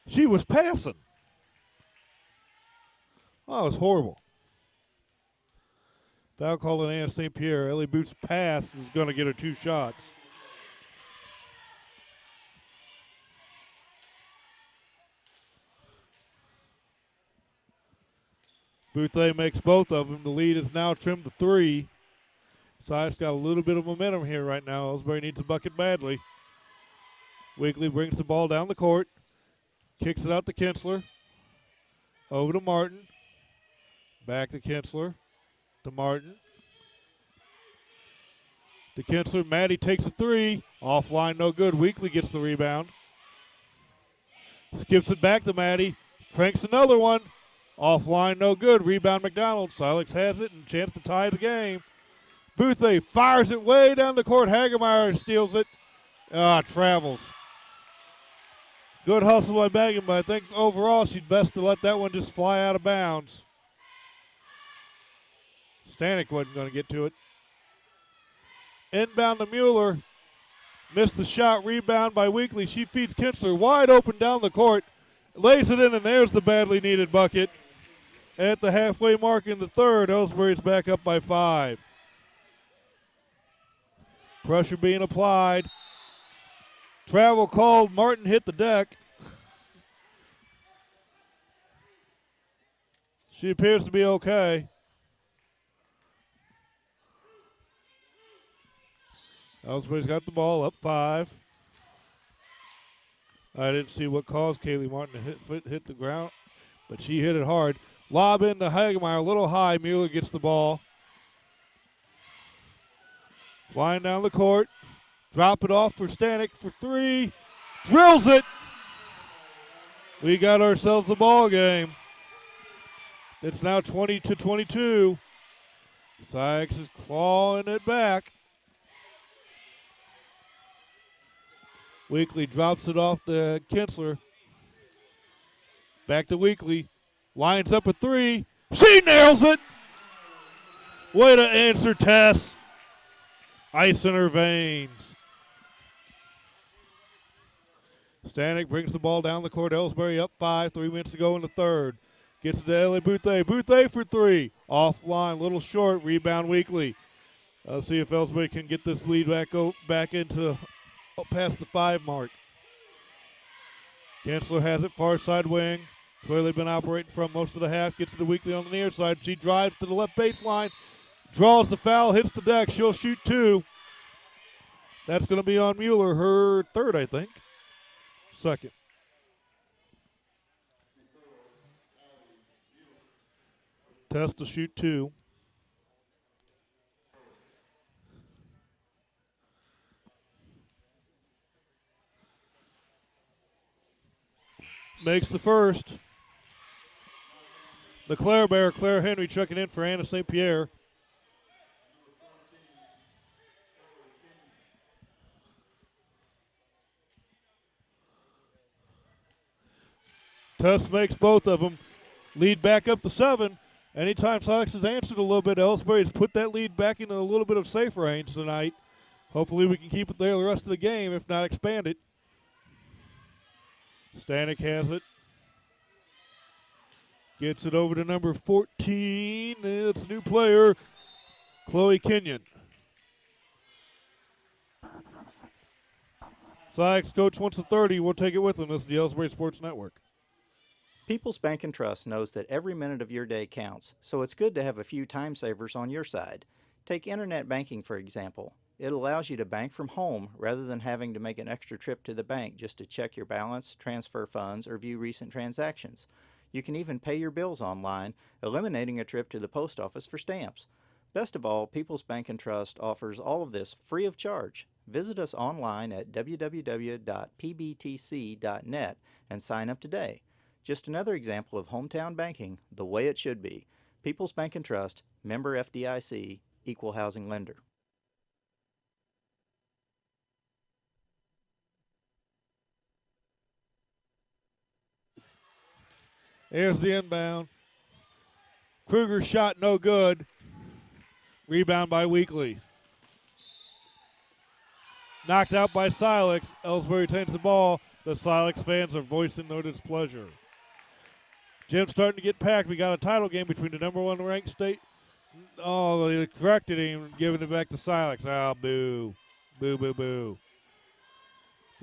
She was passing. Oh, it was horrible. Foul called on Anna St. Pierre. Ellie Booth's pass is going to get her 2 shots. Boothway makes both of them. The lead is now trimmed to 3. Syke's got a little bit of momentum here right now. Ellsbury needs a bucket badly. Weekly brings the ball down the court. Kicks it out to Kinsler. Over to Martin. Back to Kinsler. To Martin. To Kinsler. Maddie takes a 3. Offline, no good. Weekly gets the rebound. Skips it back to Maddie. Cranks another one. Offline, no good. Rebound McDonald. Silex has it and chance to tie the game. Boothway fires it way down the court. Hagemeyer steals it. Travels. Good hustle by Baggin, but I think overall she'd best to let that one just fly out of bounds. Stanek wasn't going to get to it. Inbound to Mueller. Missed the shot. Rebound by Weekly. She feeds Kinsler wide open down the court. Lays it in, and there's the badly needed bucket. At the halfway mark in the third, Ellsbury's back up by 5. Pressure being applied. Travel called. Martin hit the deck. She appears to be okay. Ellsbury's got the ball up 5. I didn't see what caused Kaylee Martin to hit the ground, but she hit it hard. Lob into Hagemeyer, a little high. Mueller gets the ball. Flying down the court. Drop it off for Stanek for 3. Drills it. We got ourselves a ball game. It's now 20-22. Sykes is clawing it back. Weekly drops it off to Kinsler. Back to Weekly. Lines up a 3. She nails it. Way to answer Tess. Ice in her veins. Stanek brings the ball down the court. Ellsbury up 5. 3 minutes to go in the third. Gets it to Ellie Boothway. Boothway for 3. Offline, little short. Rebound Weekly. Let's see if Ellsbury can get this lead back into past the 5 mark. Kinsler has it far side wing. That's where they've been operating from most of the half. Gets it to Weekly on the near side. She drives to the left baseline. Draws the foul. Hits the deck. She'll shoot 2. That's going to be on Mueller. Her third, I think. Second. Tess to shoot 2. Makes the first. The Claire Bear, Claire Henry, checking in for Anna St. Pierre. Tess makes both of them. Lead back up to 7. Anytime Sox has answered a little bit, Ellsbury's put that lead back into a little bit of safe range tonight. Hopefully we can keep it there the rest of the game, if not expand it. Stanek has it. Gets it over to number 14. It's a new player, Chloe Kenyon. Sox coach wants a 30. We'll take it with him. This is the Ellsbury Sports Network. People's Bank and Trust knows that every minute of your day counts, so it's good to have a few time savers on your side. Take internet banking, for example. It allows you to bank from home rather than having to make an extra trip to the bank just to check your balance, transfer funds, or view recent transactions. You can even pay your bills online, eliminating a trip to the post office for stamps. Best of all, People's Bank and Trust offers all of this free of charge. Visit us online at www.pbtc.net and sign up today. Just another example of hometown banking the way it should be. People's Bank and Trust, member FDIC, equal housing lender. There's the inbound. Kruger shot no good. Rebound by Weekly. Knocked out by Silex. Ellsbury retains the ball. The Silex fans are voicing their displeasure. Gym's starting to get packed. We got a title game between the number 1 ranked state. Oh, they corrected him, giving it back to Silex. Ah, boo. Boo, boo, boo.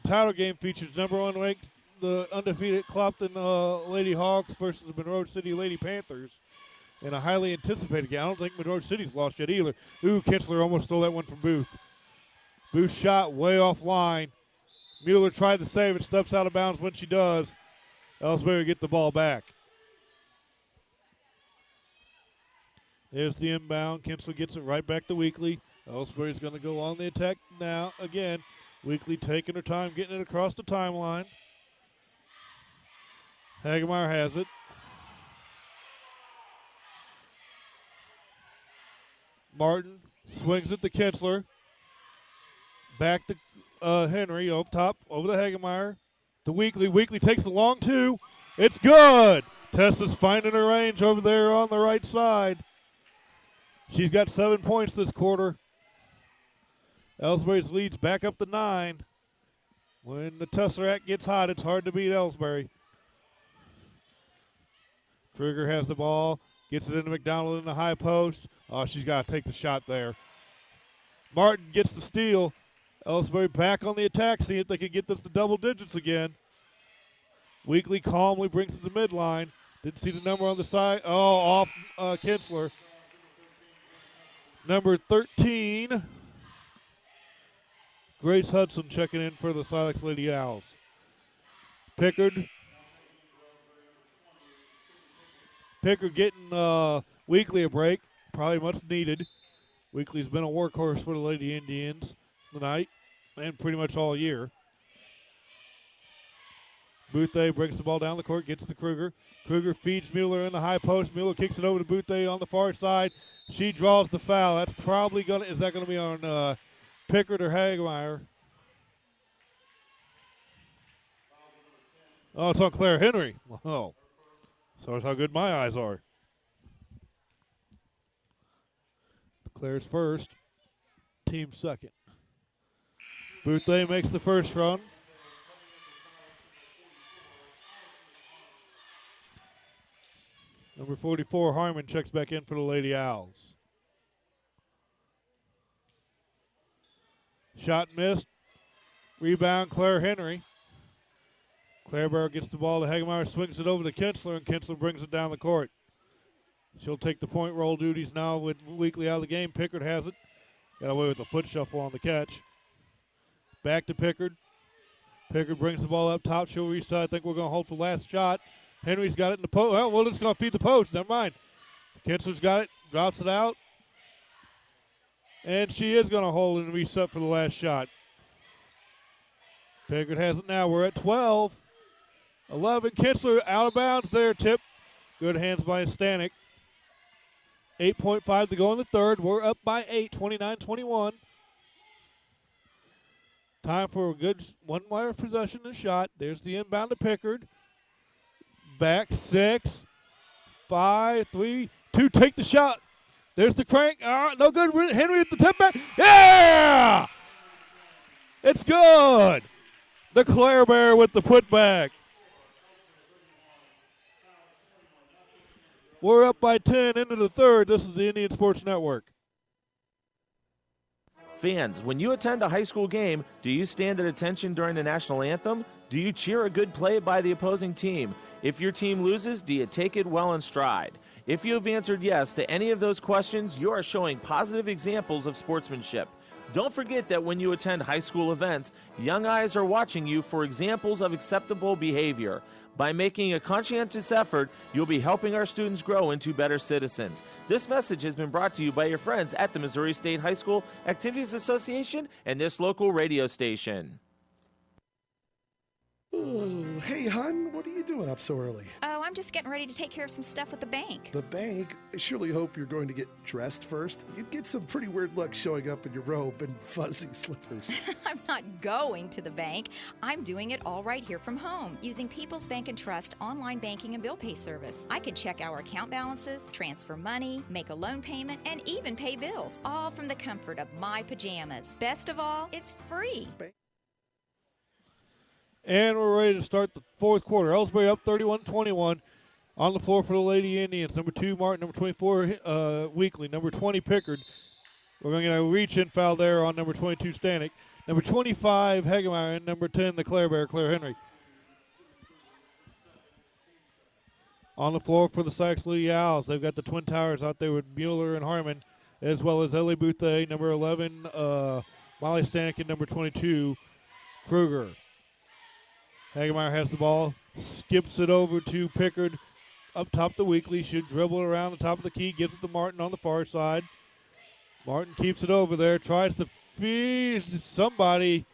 The title game features number 1 ranked, the undefeated Clopton Lady Hawks versus the Monroe City Lady Panthers in a highly anticipated game. I don't think Monroe City's lost yet either. Ooh, Kinsler almost stole that one from Booth. Booth shot way offline. Mueller tried to save it, steps out of bounds when she does. Ellsbury get the ball back. There's the inbound. Kinsler gets it right back to Weekly. Ellsbury's going to go on the attack now again. Weekly taking her time, getting it across the timeline. Hagemeyer has it. Martin swings it to Kinsler. Back to Henry up top, over to Hagemeyer. To Weekly. Weekly takes the long 2. It's good. Tessa's finding her range over there on the right side. She's got 7 points this quarter. Ellsbury's leads back up to 9. When the Tesseract gets hot, it's hard to beat Ellsbury. Kruger has the ball, gets it into McDonald in the high post. Oh, she's got to take the shot there. Martin gets the steal. Ellsbury back on the attack, see if they can get this to double digits again. Weekly calmly brings it to the midline. Didn't see the number on the side. Oh, off Kinsler. Number 13, Grace Hudson checking in for the Silex Lady Owls. Pickard getting Weekly a break, probably much needed. Weekly's been a workhorse for the Lady Indians tonight and pretty much all year. Boothé brings the ball down the court, gets to Kruger. Kruger feeds Mueller in the high post. Mueller kicks it over to Boothé on the far side. She draws the foul. That's probably going to, is that going to be on Pickard or Hagemeyer? Oh, it's on Claire Henry. Oh, so that's how good my eyes are. Claire's first, team second. Boothé makes the first run. Number 44, Harmon, checks back in for the Lady Owls. Shot missed. Rebound, Claire Henry. Claire Barrow gets the ball to Hagemeyer, swings it over to Kinsler, and Kinsler brings it down the court. She'll take the point roll duties now with Weekly out of the game. Pickard has it. Got away with a foot shuffle on the catch. Back to Pickard. Pickard brings the ball up top. She'll reset. I think we're going to hold for the last shot. Henry's got it in the post. Well, we're just going to feed the post. Never mind. Kinsler's got it. Drops it out. And she is going to hold and reset for the last shot. Pickard has it now. We're at 12. 11. Kinsler out of bounds there. Tip. Good hands by Stanek. 8.5 to go in the third. We're up by 8. 29-21. Time for a good one-wire possession and shot. There's the inbound to Pickard. Back 6, 5, 3, 2. Take the shot. There's the crank. No good. Henry at the tip back. Yeah! It's good. The Claire Bear with the putback. We're up by 10 into the third. This is the Indian Sports Network. Fans, when you attend a high school game, do you stand at attention during the national anthem? Do you cheer a good play by the opposing team? If your team loses, do you take it well in stride? If you have answered yes to any of those questions, you are showing positive examples of sportsmanship. Don't forget that when you attend high school events, young eyes are watching you for examples of acceptable behavior. By making a conscientious effort, you'll be helping our students grow into better citizens. This message has been brought to you by your friends at the Missouri State High School Activities Association and this local radio station. Oh, hey, hon, what are you doing up so early? Oh, I'm just getting ready to take care of some stuff with the bank. The bank? I surely hope you're going to get dressed first. You'd get some pretty weird looks showing up in your robe and fuzzy slippers. I'm not going to the bank. I'm doing it all right here from home using People's Bank and Trust online banking and bill pay service. I can check our account balances, transfer money, make a loan payment, and even pay bills, all from the comfort of my pajamas. Best of all, it's free. And we're ready to start the fourth quarter. Ellsbury up 31-21. On the floor for the Lady Indians. Number 2, Martin. Number 24, Weekly. Number 20, Pickard. We're going to get a reach-in foul there on number 22, Stanek. Number 25, Hagemeyer. And number 10, the Claire Bear, Claire Henry. On the floor for the Sax Lady Owls. They've got the Twin Towers out there with Mueller and Harmon, as well as Ellie Bouthé, number 11, Molly Stanek, and number 22, Kruger. Hagemeyer has the ball, skips it over to Pickard up top the Weekly. Should dribble it around the top of the key, gives it to Martin on the far side. Martin keeps it over there, tries to feed somebody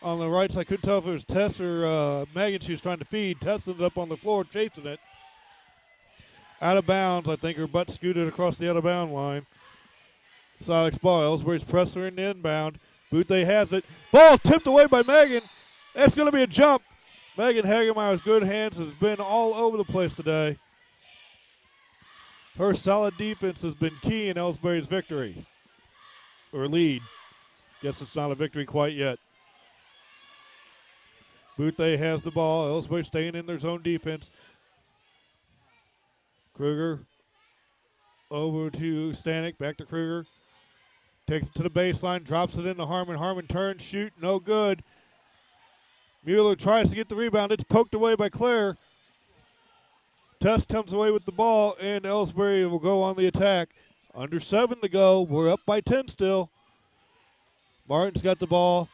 on the right side. I couldn't tell if it was Tess or Megan she was trying to feed. Tess ended up on the floor chasing it. Out of bounds, I think her butt scooted across the out of bound line. Silex ball, Ellsbury's presser in the inbound. Bouthé has it. Ball tipped away by Megan. That's going to be a jump. Megan Hagemeyer's good hands has been all over the place today. Her solid defense has been key in Ellsbury's victory. Or lead. Guess it's not a victory quite yet. Bouthé has the ball. Ellsbury staying in their zone defense. Kruger over to Stanek. Back to Kruger. Takes it to the baseline. Drops it into Harmon. Harmon turns, shoot. No good. Mueller tries to get the rebound. It's poked away by Claire. Tess comes away with the ball, and Ellsbury will go on the attack. Under 7 to go. We're up by 10 still. Martin's got the ball.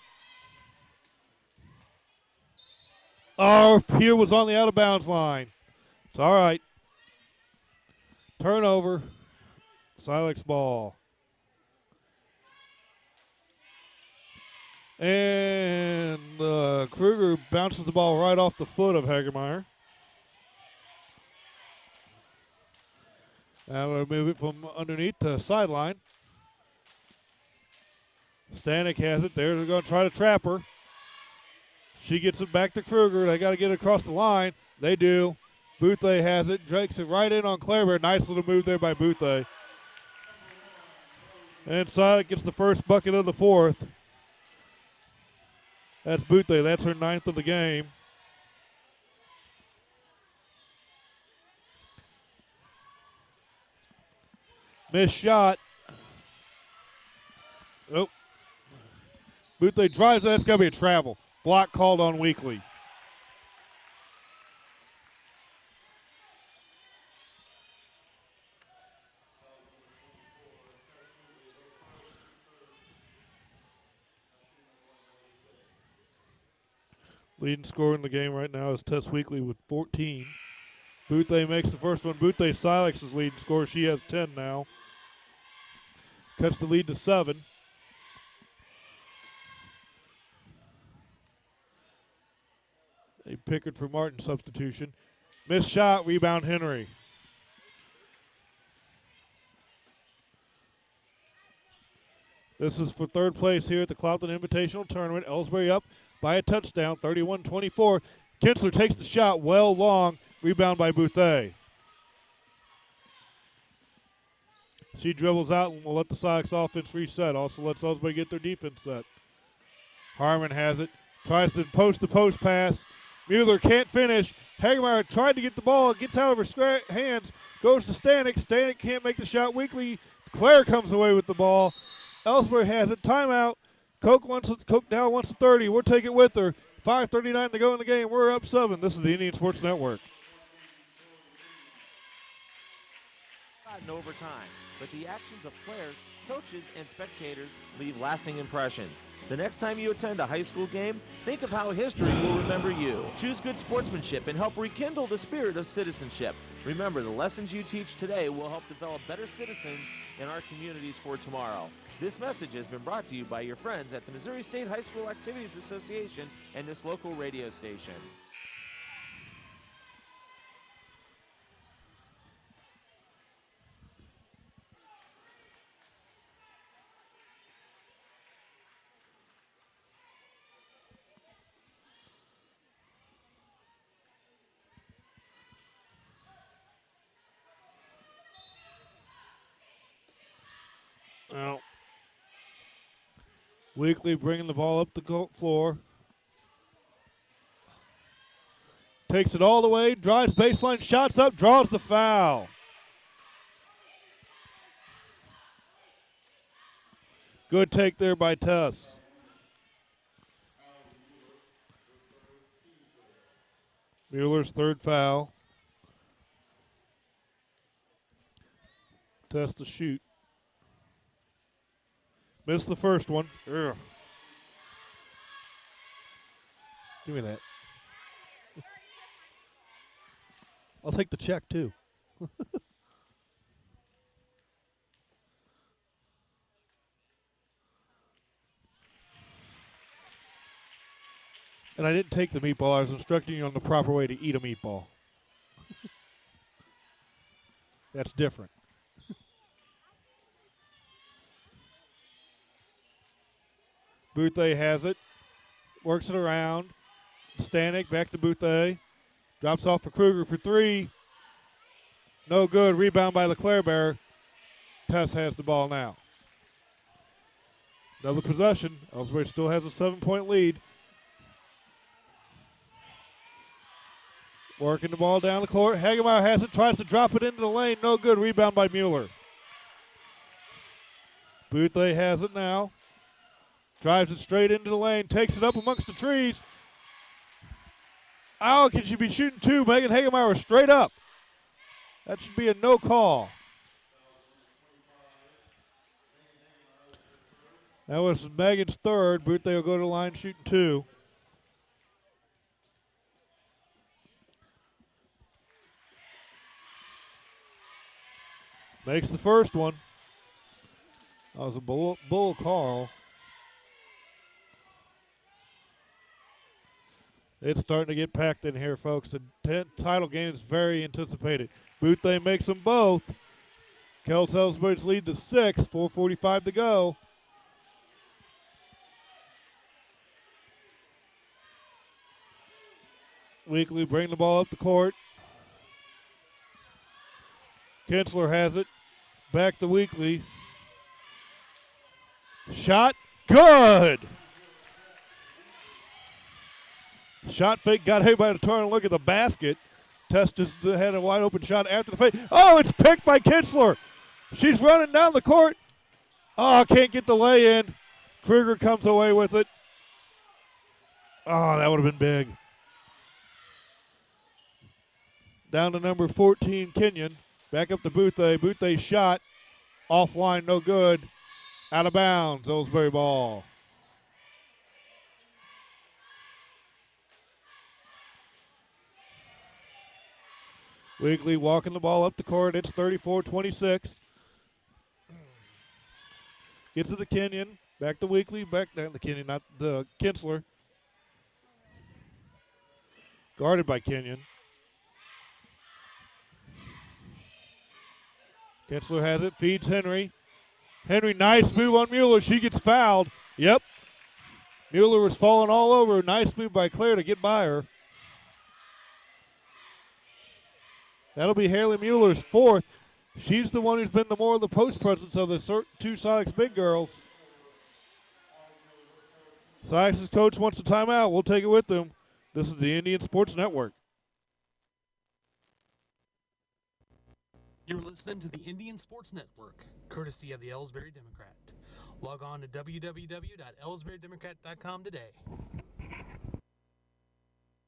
Oh, Pugh was on the out-of-bounds line. It's all right. Turnover. Silex ball. And Kruger bounces the ball right off the foot of Hagemeyer. Now we'll move it from underneath the sideline. Stanek has it there. They're going to try to trap her. She gets it back to Kruger. They got to get it across the line. They do. Bouthé has it. Drakes it right in on Claiborne. Nice little move there by Bouthé. And Silex gets the first bucket of the fourth. That's Bouthé. That's her 9th of the game. Missed shot. Oh. Bouthé drives. That's got to be a travel. Block called on Weekly. Leading scorer in the game right now is Tess Weekly with 14. Bouthé makes the first one. Bouthé Silex's leading scorer. She has 10 now. Cuts the lead to 7. A Pickard for Martin substitution. Missed shot, rebound Henry. This is for third place here at the Clopton Invitational Tournament. Ellsbury up by a touchdown, 31-24. Kinsler takes the shot well long. Rebound by Bouthé. She dribbles out and will let the Sox offense reset. Also lets Ellsbury get their defense set. Harmon has it. Tries to post-to-post pass. Mueller can't finish. Hagemeyer tried to get the ball. Gets out of her hands. Goes to Stanek. Stanek can't make the shot. Weekly. Claire comes away with the ball. Ellsbury has it. Timeout. Koch now wants a 30. We'll take it with her. 5:39 to go in the game. We're up 7. This is the Indian Sports Network. In overtime, but the actions of players coaches, and spectators leave lasting impressions. The next time you attend a high school game, think of how history will remember you. Choose good sportsmanship and help rekindle the spirit of citizenship. Remember, the lessons you teach today will help develop better citizens in our communities for tomorrow. This message has been brought to you by your friends at the Missouri State High School Activities Association and this local radio station. Well, Weekly bringing the ball up the floor. Takes it all the way, drives baseline, shots up, draws the foul. Good take there by Tuss. Mueller's third foul. Tuss to shoot. Missed the first one. Ugh. Give me that. I'll take the check, too. And I didn't take the meatball. I was instructing you on the proper way to eat a meatball. That's different. Boothé has it. Works it around. Stanek back to Boothé. Drops off for Kruger for three. No good. Rebound by LeClaire Bear. Tuss has the ball now. Another possession. Ellsbury still has a 7-point lead. Working the ball down the court. Hagemeyer has it. Tries to drop it into the lane. No good. Rebound by Mueller. Boothé has it now. Drives it straight into the lane. Takes it up amongst the trees. Oh, can she be shooting two? Megan Hagemeyer was straight up. That should be a no call. That was Megan's third. Boothé will go to the line shooting two. Makes the first one. That was a bull call. It's starting to get packed in here, folks. The title game is very anticipated. Boothé makes them both. Kels Ellsbury's lead to 6, 4:45 to go. Weekly bring the ball up the court. Kinsler has it. Back to Weekly. Shot. Good. Shot fake got everybody to turn and look at the basket. Tuss just had a wide open shot after the fake. Oh, it's picked by Kinsler. She's running down the court. Oh, can't get the lay in. Kruger comes away with it. Oh, that would have been big. Down to number 14, Kenyon. Back up to Boothé. Boothé shot. Offline, no good. Out of bounds. Ellsbury ball. Weekly walking the ball up the court. It's 34-26. Gets it to Kenyon. Back to Weekly. Back down to Kenyon, not the Kinsler. Guarded by Kenyon. Kinsler has it. Feeds Henry. Henry, nice move on Mueller. She gets fouled. Yep. Mueller was falling all over. Nice move by Claire to get by her. That'll be Haley Mueller's fourth. She's the one who's been the more of the post presence of the two Sox big girls. Sox's coach wants a timeout. We'll take it with them. This is the Indian Sports Network. You're listening to the Indian Sports Network, courtesy of the Ellsbury Democrat. Log on to www.ellsburydemocrat.com today.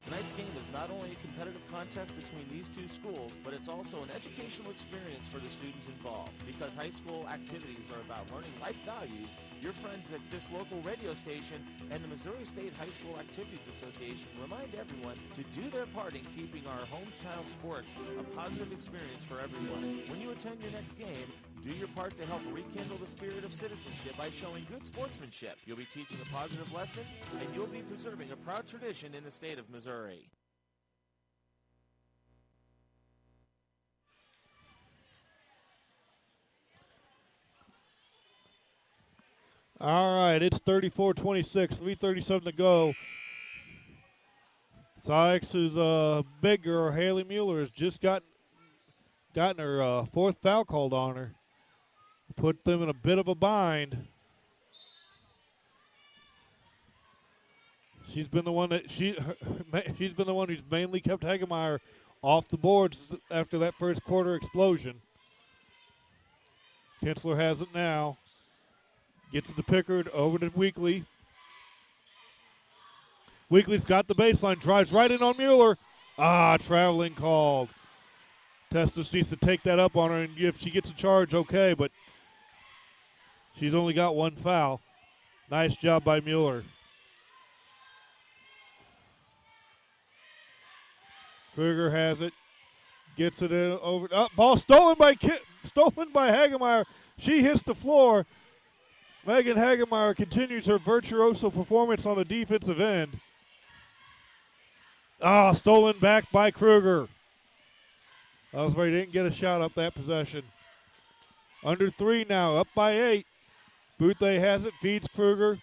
Tonight's game is is not only a competitive contest between these two schools, but it's also an educational experience for the students involved. Because high school activities are about learning life values, your friends at this local radio station and the Missouri State High School Activities Association remind everyone to do their part in keeping our hometown sports a positive experience for everyone. When you attend your next game, do your part to help rekindle the spirit of citizenship by showing good sportsmanship. You'll be teaching a positive lesson, and you'll be preserving a proud tradition in the state of Missouri. All right, it's 34-26, 3:37 to go. Sykes' big girl, Haley Mueller, has just gotten her fourth foul called on her. Put them in a bit of a bind. She's been the one who's mainly kept Hagemeyer off the boards after that first quarter explosion. Kinsler has it now. Gets it to Pickard, over to Weekly. Weekly's got the baseline, drives right in on Mueller. Traveling called. Testis needs to take that up on her, and if she gets a charge, okay, but she's only got one foul. Nice job by Mueller. Kruger has it. Gets it in over. Ball stolen by Hagemeyer. She hits the floor. Megan Hagemeyer continues her virtuoso performance on the defensive end. Stolen back by Kruger. Ellsbury didn't get a shot up that possession. Under 3 now, up by 8. Boothday has it, feeds Kruger.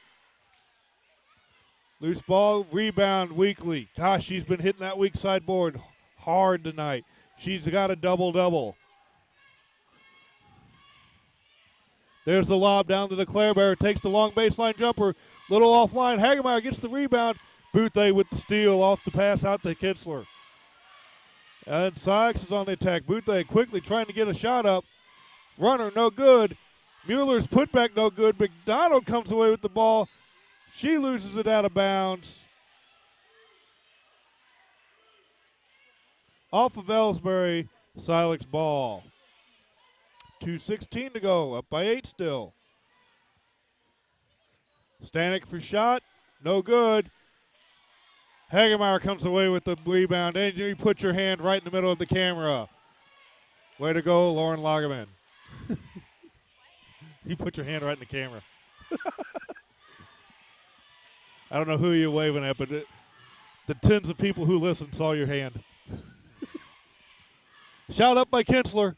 Loose ball, rebound, Weekly. Gosh, she's been hitting that weak side board hard tonight. She's got a double-double. There's the lob down to the Clarebear. Takes the long baseline jumper. Little offline. Hagemeyer gets the rebound. Boothday with the steal off the pass out to Kinsler. And Sykes is on the attack. Boothday quickly trying to get a shot up. Runner, no good. Mueller's putback, no good. McDonald comes away with the ball. She loses it out of bounds. Off of Ellsbury, Silex ball. 2:16 to go, up by 8 still. Stanek for shot, no good. Hagemeyer comes away with the rebound, and you put your hand right in the middle of the camera. Way to go, Lauren Lagerman. You put your hand right in the camera. I don't know who you're waving at, but the tens of people who listen saw your hand. Shot up by Kinsler.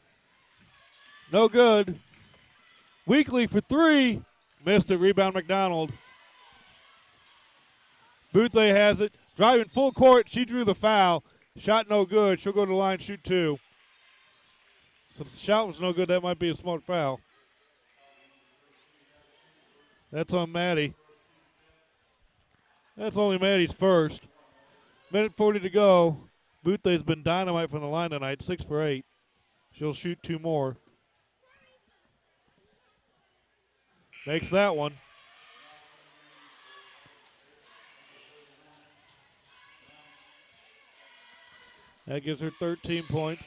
No good. Weekly for 3. Missed it. Rebound McDonald. Boothday has it. Driving full court. She drew the foul. Shot no good. She'll go to the line, shoot 2. Since the shot was no good, that might be a smart foul. That's on Maddie. That's only Maddie's first. Minute 40 to go. Boothay's been dynamite from the line tonight, 6 for 8. She'll shoot 2 more. Makes that one. That gives her 13 points.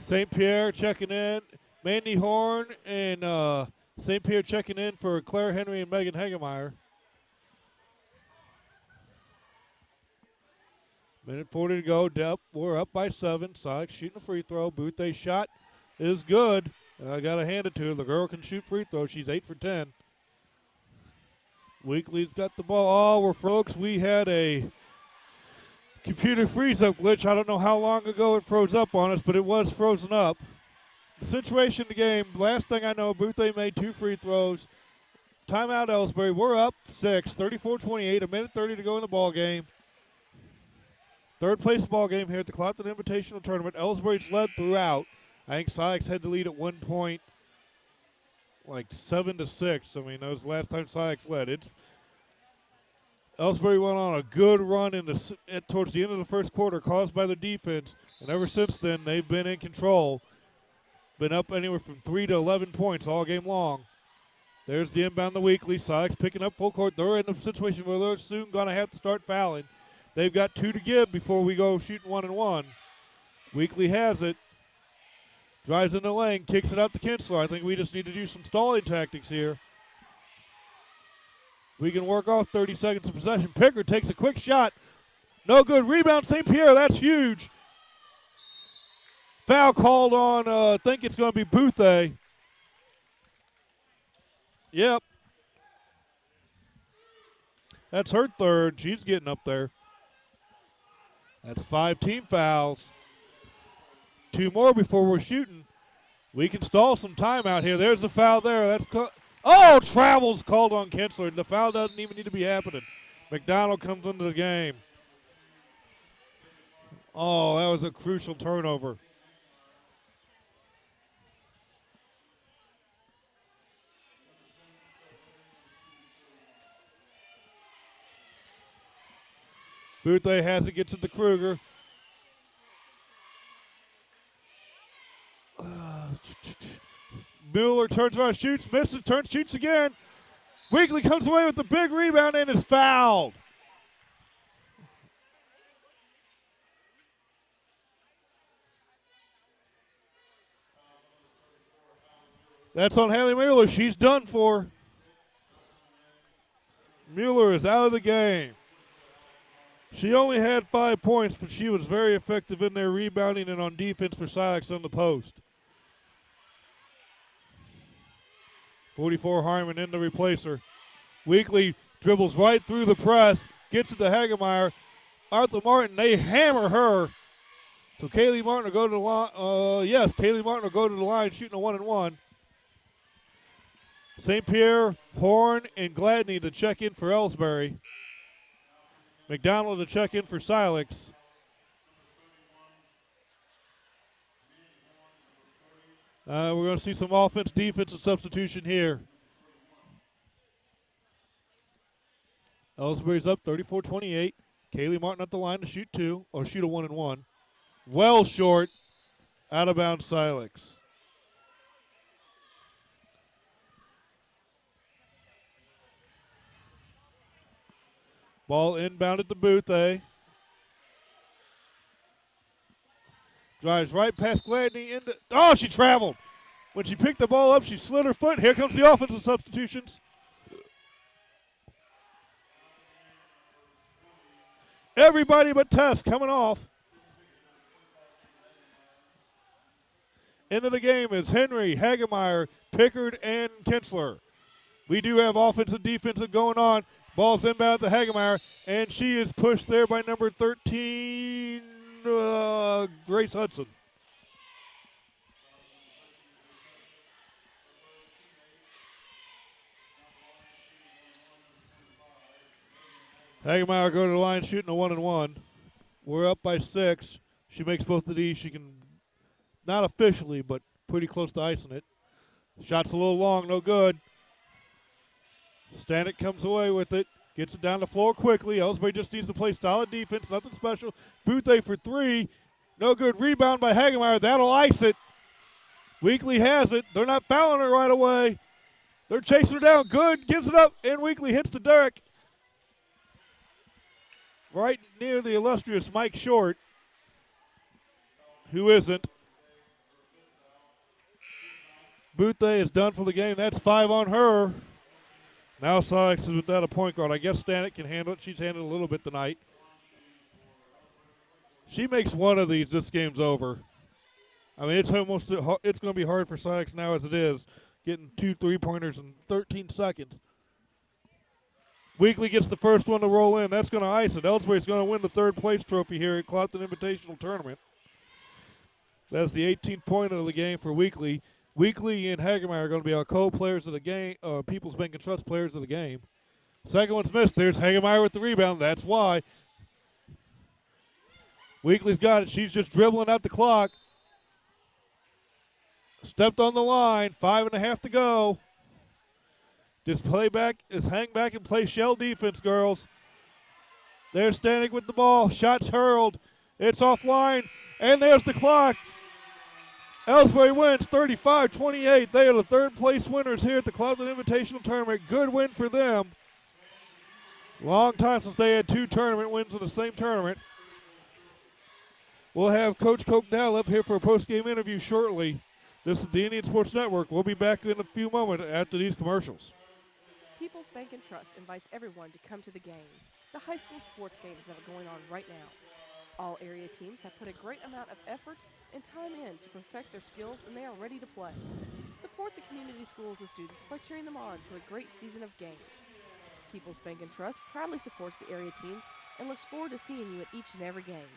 St. Pierre checking in. Mandy Horn and St. Pierre checking in for Claire Henry and Megan Hagemeyer. Minute 40 to go. We're up by 7. Sykes shooting a free throw. Boothay's shot is good. I got to hand it to her. The girl can shoot free throws. She's 8 for 10. Weekly's got the ball. Folks, we had a computer freeze-up glitch. I don't know how long ago it froze up on us, but it was frozen up. The situation in the game, last thing I know, Boothday made 2 free throws. Timeout Ellsbury. We're up 6, 34-28, a minute 30 to go in the ball game. Third place ball game here at the Clopton Invitational Tournament. Ellsbury's led throughout. I think Sykes had the lead at one point, like 7-6. I mean, that was the last time Sykes led. Ellsbury went on a good run towards the end of the first quarter, caused by the defense, and ever since then they've been in control. Been up anywhere from 3 to 11 points all game long. There's the inbound the Weekly. Sykes picking up full court. They're in a situation where they're soon going to have to start fouling. They've got 2 to give before we go shooting 1-1. Weekly has it. Drives in the lane, kicks it out to Kinsler. I think we just need to do some stalling tactics here. We can work off 30 seconds of possession. Pickard takes a quick shot. No good. Rebound, St. Pierre. That's huge. Foul called on, I think it's going to be Boutte. Yep. That's her third. She's getting up there. That's 5 team fouls. 2 more before we're shooting. We can stall some time out here. There's the foul there. That's travel's called on Kinsler. The foul doesn't even need to be happening. McDonald comes into the game. Oh, that was a crucial turnover. Boutte has it, gets it to Kruger. Mueller turns around, shoots, misses, turns, shoots again. Weekly comes away with the big rebound and is fouled. That's on Haley Mueller. She's done for. Mueller is out of the game. She only had 5 points, but she was very effective in there rebounding and on defense for Silex on the post. 44 Harmon in the replacer. Weekly dribbles right through the press, gets it to Hagemeyer. Arthur Martin, they hammer her. So Kaylee Martin will go to the line. Kaylee Martin will go to the line shooting a 1-1. St. Pierre, Horn, and Gladney to check in for Ellsbury. McDonald to check in for Silex. We're going to see some offense, defense, and substitution here. Ellsbury's up 34-28. Kaylee Martin at the line to shoot 2, or shoot a 1-1. Well short. Out of bounds, Silex. Ball inbounded to Boutte. Drives right past Gladney into. Oh, she traveled. When she picked the ball up, she slid her foot. Here comes the offensive substitutions. Everybody but Tess coming off. Into the game is Henry, Hagemeyer, Pickard, and Kinsler. We do have offensive defensive going on. Ball's inbound to Hagemeyer, and she is pushed there by number 13, Grace Hudson. Hagemeyer go to the line shooting a 1-1. We're up by 6. She makes both of these. She can, not officially, but pretty close to icing it. Shot's a little long, no good. Stanek comes away with it, gets it down the floor quickly. Ellsbury just needs to play solid defense, nothing special. Boutte for 3, no good. Rebound by Hagemeyer, that'll ice it. Weekly has it. They're not fouling her right away. They're chasing her down. Good, gives it up, and Weekly hits the Derrick. Right near the illustrious Mike Short, who isn't. Boutte is done for the game. That's 5 on her. Now Silex is without a point guard. I guess Stanek can handle it. She's handled it a little bit tonight. She makes one of these, this game's over. I mean, it's going to be hard for Silex now as it is, getting 2 3-pointers in 13 seconds. Weekly gets the first one to roll in. That's going to ice it. Ellsbury's going to win the 3rd place trophy here at Clopton Invitational Tournament. That's the 18th point of the game for Weekly. Weekly and Hagemeyer are going to be our co-players of the game, People's Bank and Trust players of the game. Second one's missed. There's Hagemeyer with the rebound. That's why. Weekly's got it. She's just dribbling out the clock. Stepped on the line. 5.5 to go. Just hang back and play shell defense, girls. They're standing with the ball. Shots hurled. It's offline. And there's the clock. Ellsbury wins 35-28. They are the 3rd place winners here at the Clopton Invitational Tournament. Good win for them. Long time since they had 2 tournament wins in the same tournament. We'll have Coach Cokedale up here for a post-game interview shortly. This is the Indian Sports Network. We'll be back in a few moments after these commercials. People's Bank and Trust invites everyone to come to the game, the high school sports games that are going on right now. All area teams have put a great amount of effort and time in to perfect their skills, and they are ready to play. Support the community schools and students by cheering them on to a great season of games. People's Bank and Trust proudly supports the area teams and looks forward to seeing you at each and every game.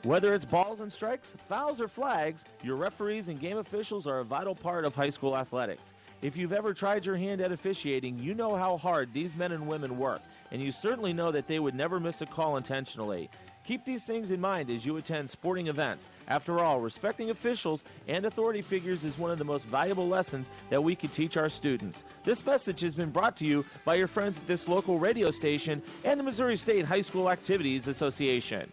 Whether it's balls and strikes, fouls, or flags, your referees and game officials are a vital part of high school athletics. If you've ever tried your hand at officiating, you know how hard these men and women work, and you certainly know that they would never miss a call intentionally. Keep these things in mind as you attend sporting events. After all, respecting officials and authority figures is one of the most valuable lessons that we could teach our students. This message has been brought to you by your friends at this local radio station and the Missouri State High School Activities Association.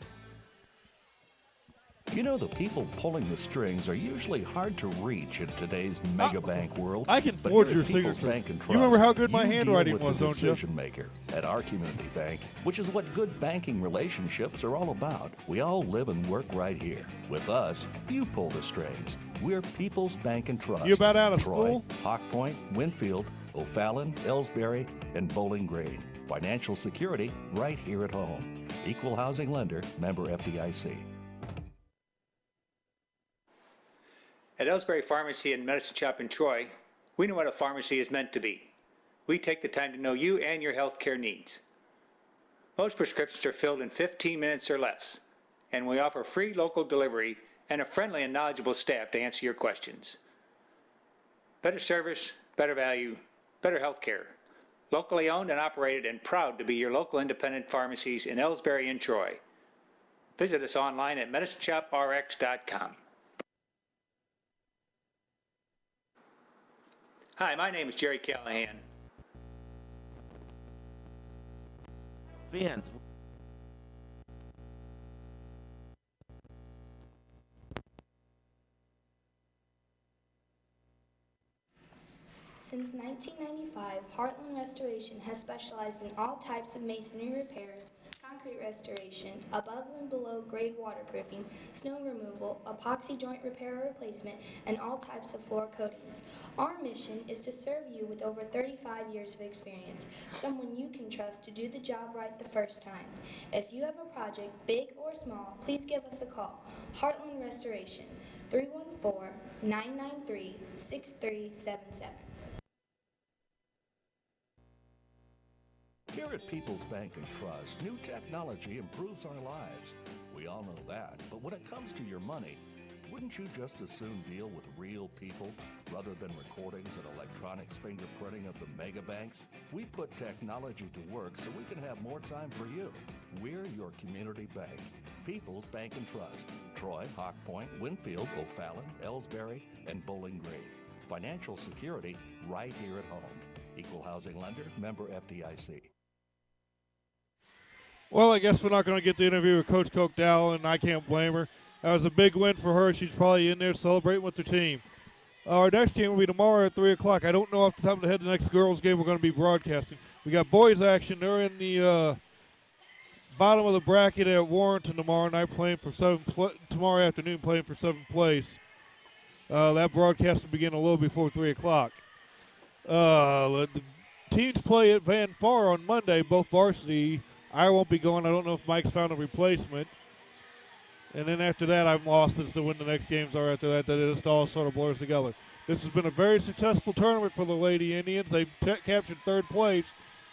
You know, the people pulling the strings are usually hard to reach in today's mega bank world. I can but forge here your at People's signature. Bank and Trust, You remember how good my you handwriting deal with was, the don't you? decision maker at our community bank, which is what good banking relationships are all about. We all live and work right here. With us, you pull the strings. We're People's Bank and Trust. You about out of Troy, school? Hawk Point, Winfield, O'Fallon, Ellsbury, and Bowling Green. Financial security right here at home. Equal housing lender, member FDIC. At Ellsbury Pharmacy and Medicine Shop in Troy, we know what a pharmacy is meant to be. We take the time to know you and your health care needs. Most prescriptions are filled in 15 minutes or less, and we offer free local delivery and a friendly and knowledgeable staff to answer your questions. Better service, better value, better health care. Locally owned and operated, and proud to be your local independent pharmacies in Ellsbury and Troy. Visit us online at medicineshoprx.com. Hi, my name is Jerry Callahan. Fans, Since 1995, Heartland Restoration has specialized in all types of masonry repairs, concrete restoration, above and below grade waterproofing, snow removal, epoxy joint repair or replacement, and all types of floor coatings. Our mission is to serve you with over 35 years of experience, someone you can trust to do the job right the first time. If you have a project, big or small, please give us a call. Heartland Restoration, 314-993-6377. Here at People's Bank and Trust, new technology improves our lives. We all know that, but when it comes to your money, wouldn't you just as soon deal with real people rather than recordings and electronics fingerprinting of the mega banks? We put technology to work so we can have more time for you. We're your community bank. People's Bank and Trust. Troy, Hawk Point, Winfield, O'Fallon, Ellsbury, and Bowling Green. Financial security right here at home. Equal housing lender, member FDIC. Well, I guess we're not going to get the interview with Coach Cokedale, and I can't blame her. That was a big win for her. She's probably in there celebrating with her team. Our next game will be tomorrow at 3 o'clock. I don't know off the top of the head the next girls' game we're going to be broadcasting. We got boys action. They're in the bottom of the bracket at Warrenton tomorrow night, playing for tomorrow afternoon, playing for 7th place. That broadcast will begin a little before 3 o'clock. The teams play at Van Far on Monday, both varsity. I won't be going. I don't know if Mike's found a replacement. And then after that, I'm lost as to when the next games are after that. That it just all sort of blurs together. This has been a very successful tournament for the Lady Indians. They've captured 3rd place,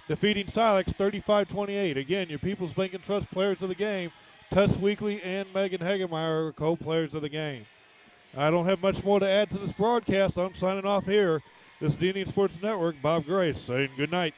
defeating Silex 35-28. Again, your People's Bank and Trust players of the game, Tess Weekly and Megan Hagemeyer are co-players of the game. I don't have much more to add to this broadcast. I'm signing off here. This is the Indian Sports Network. Bob Grace saying good night.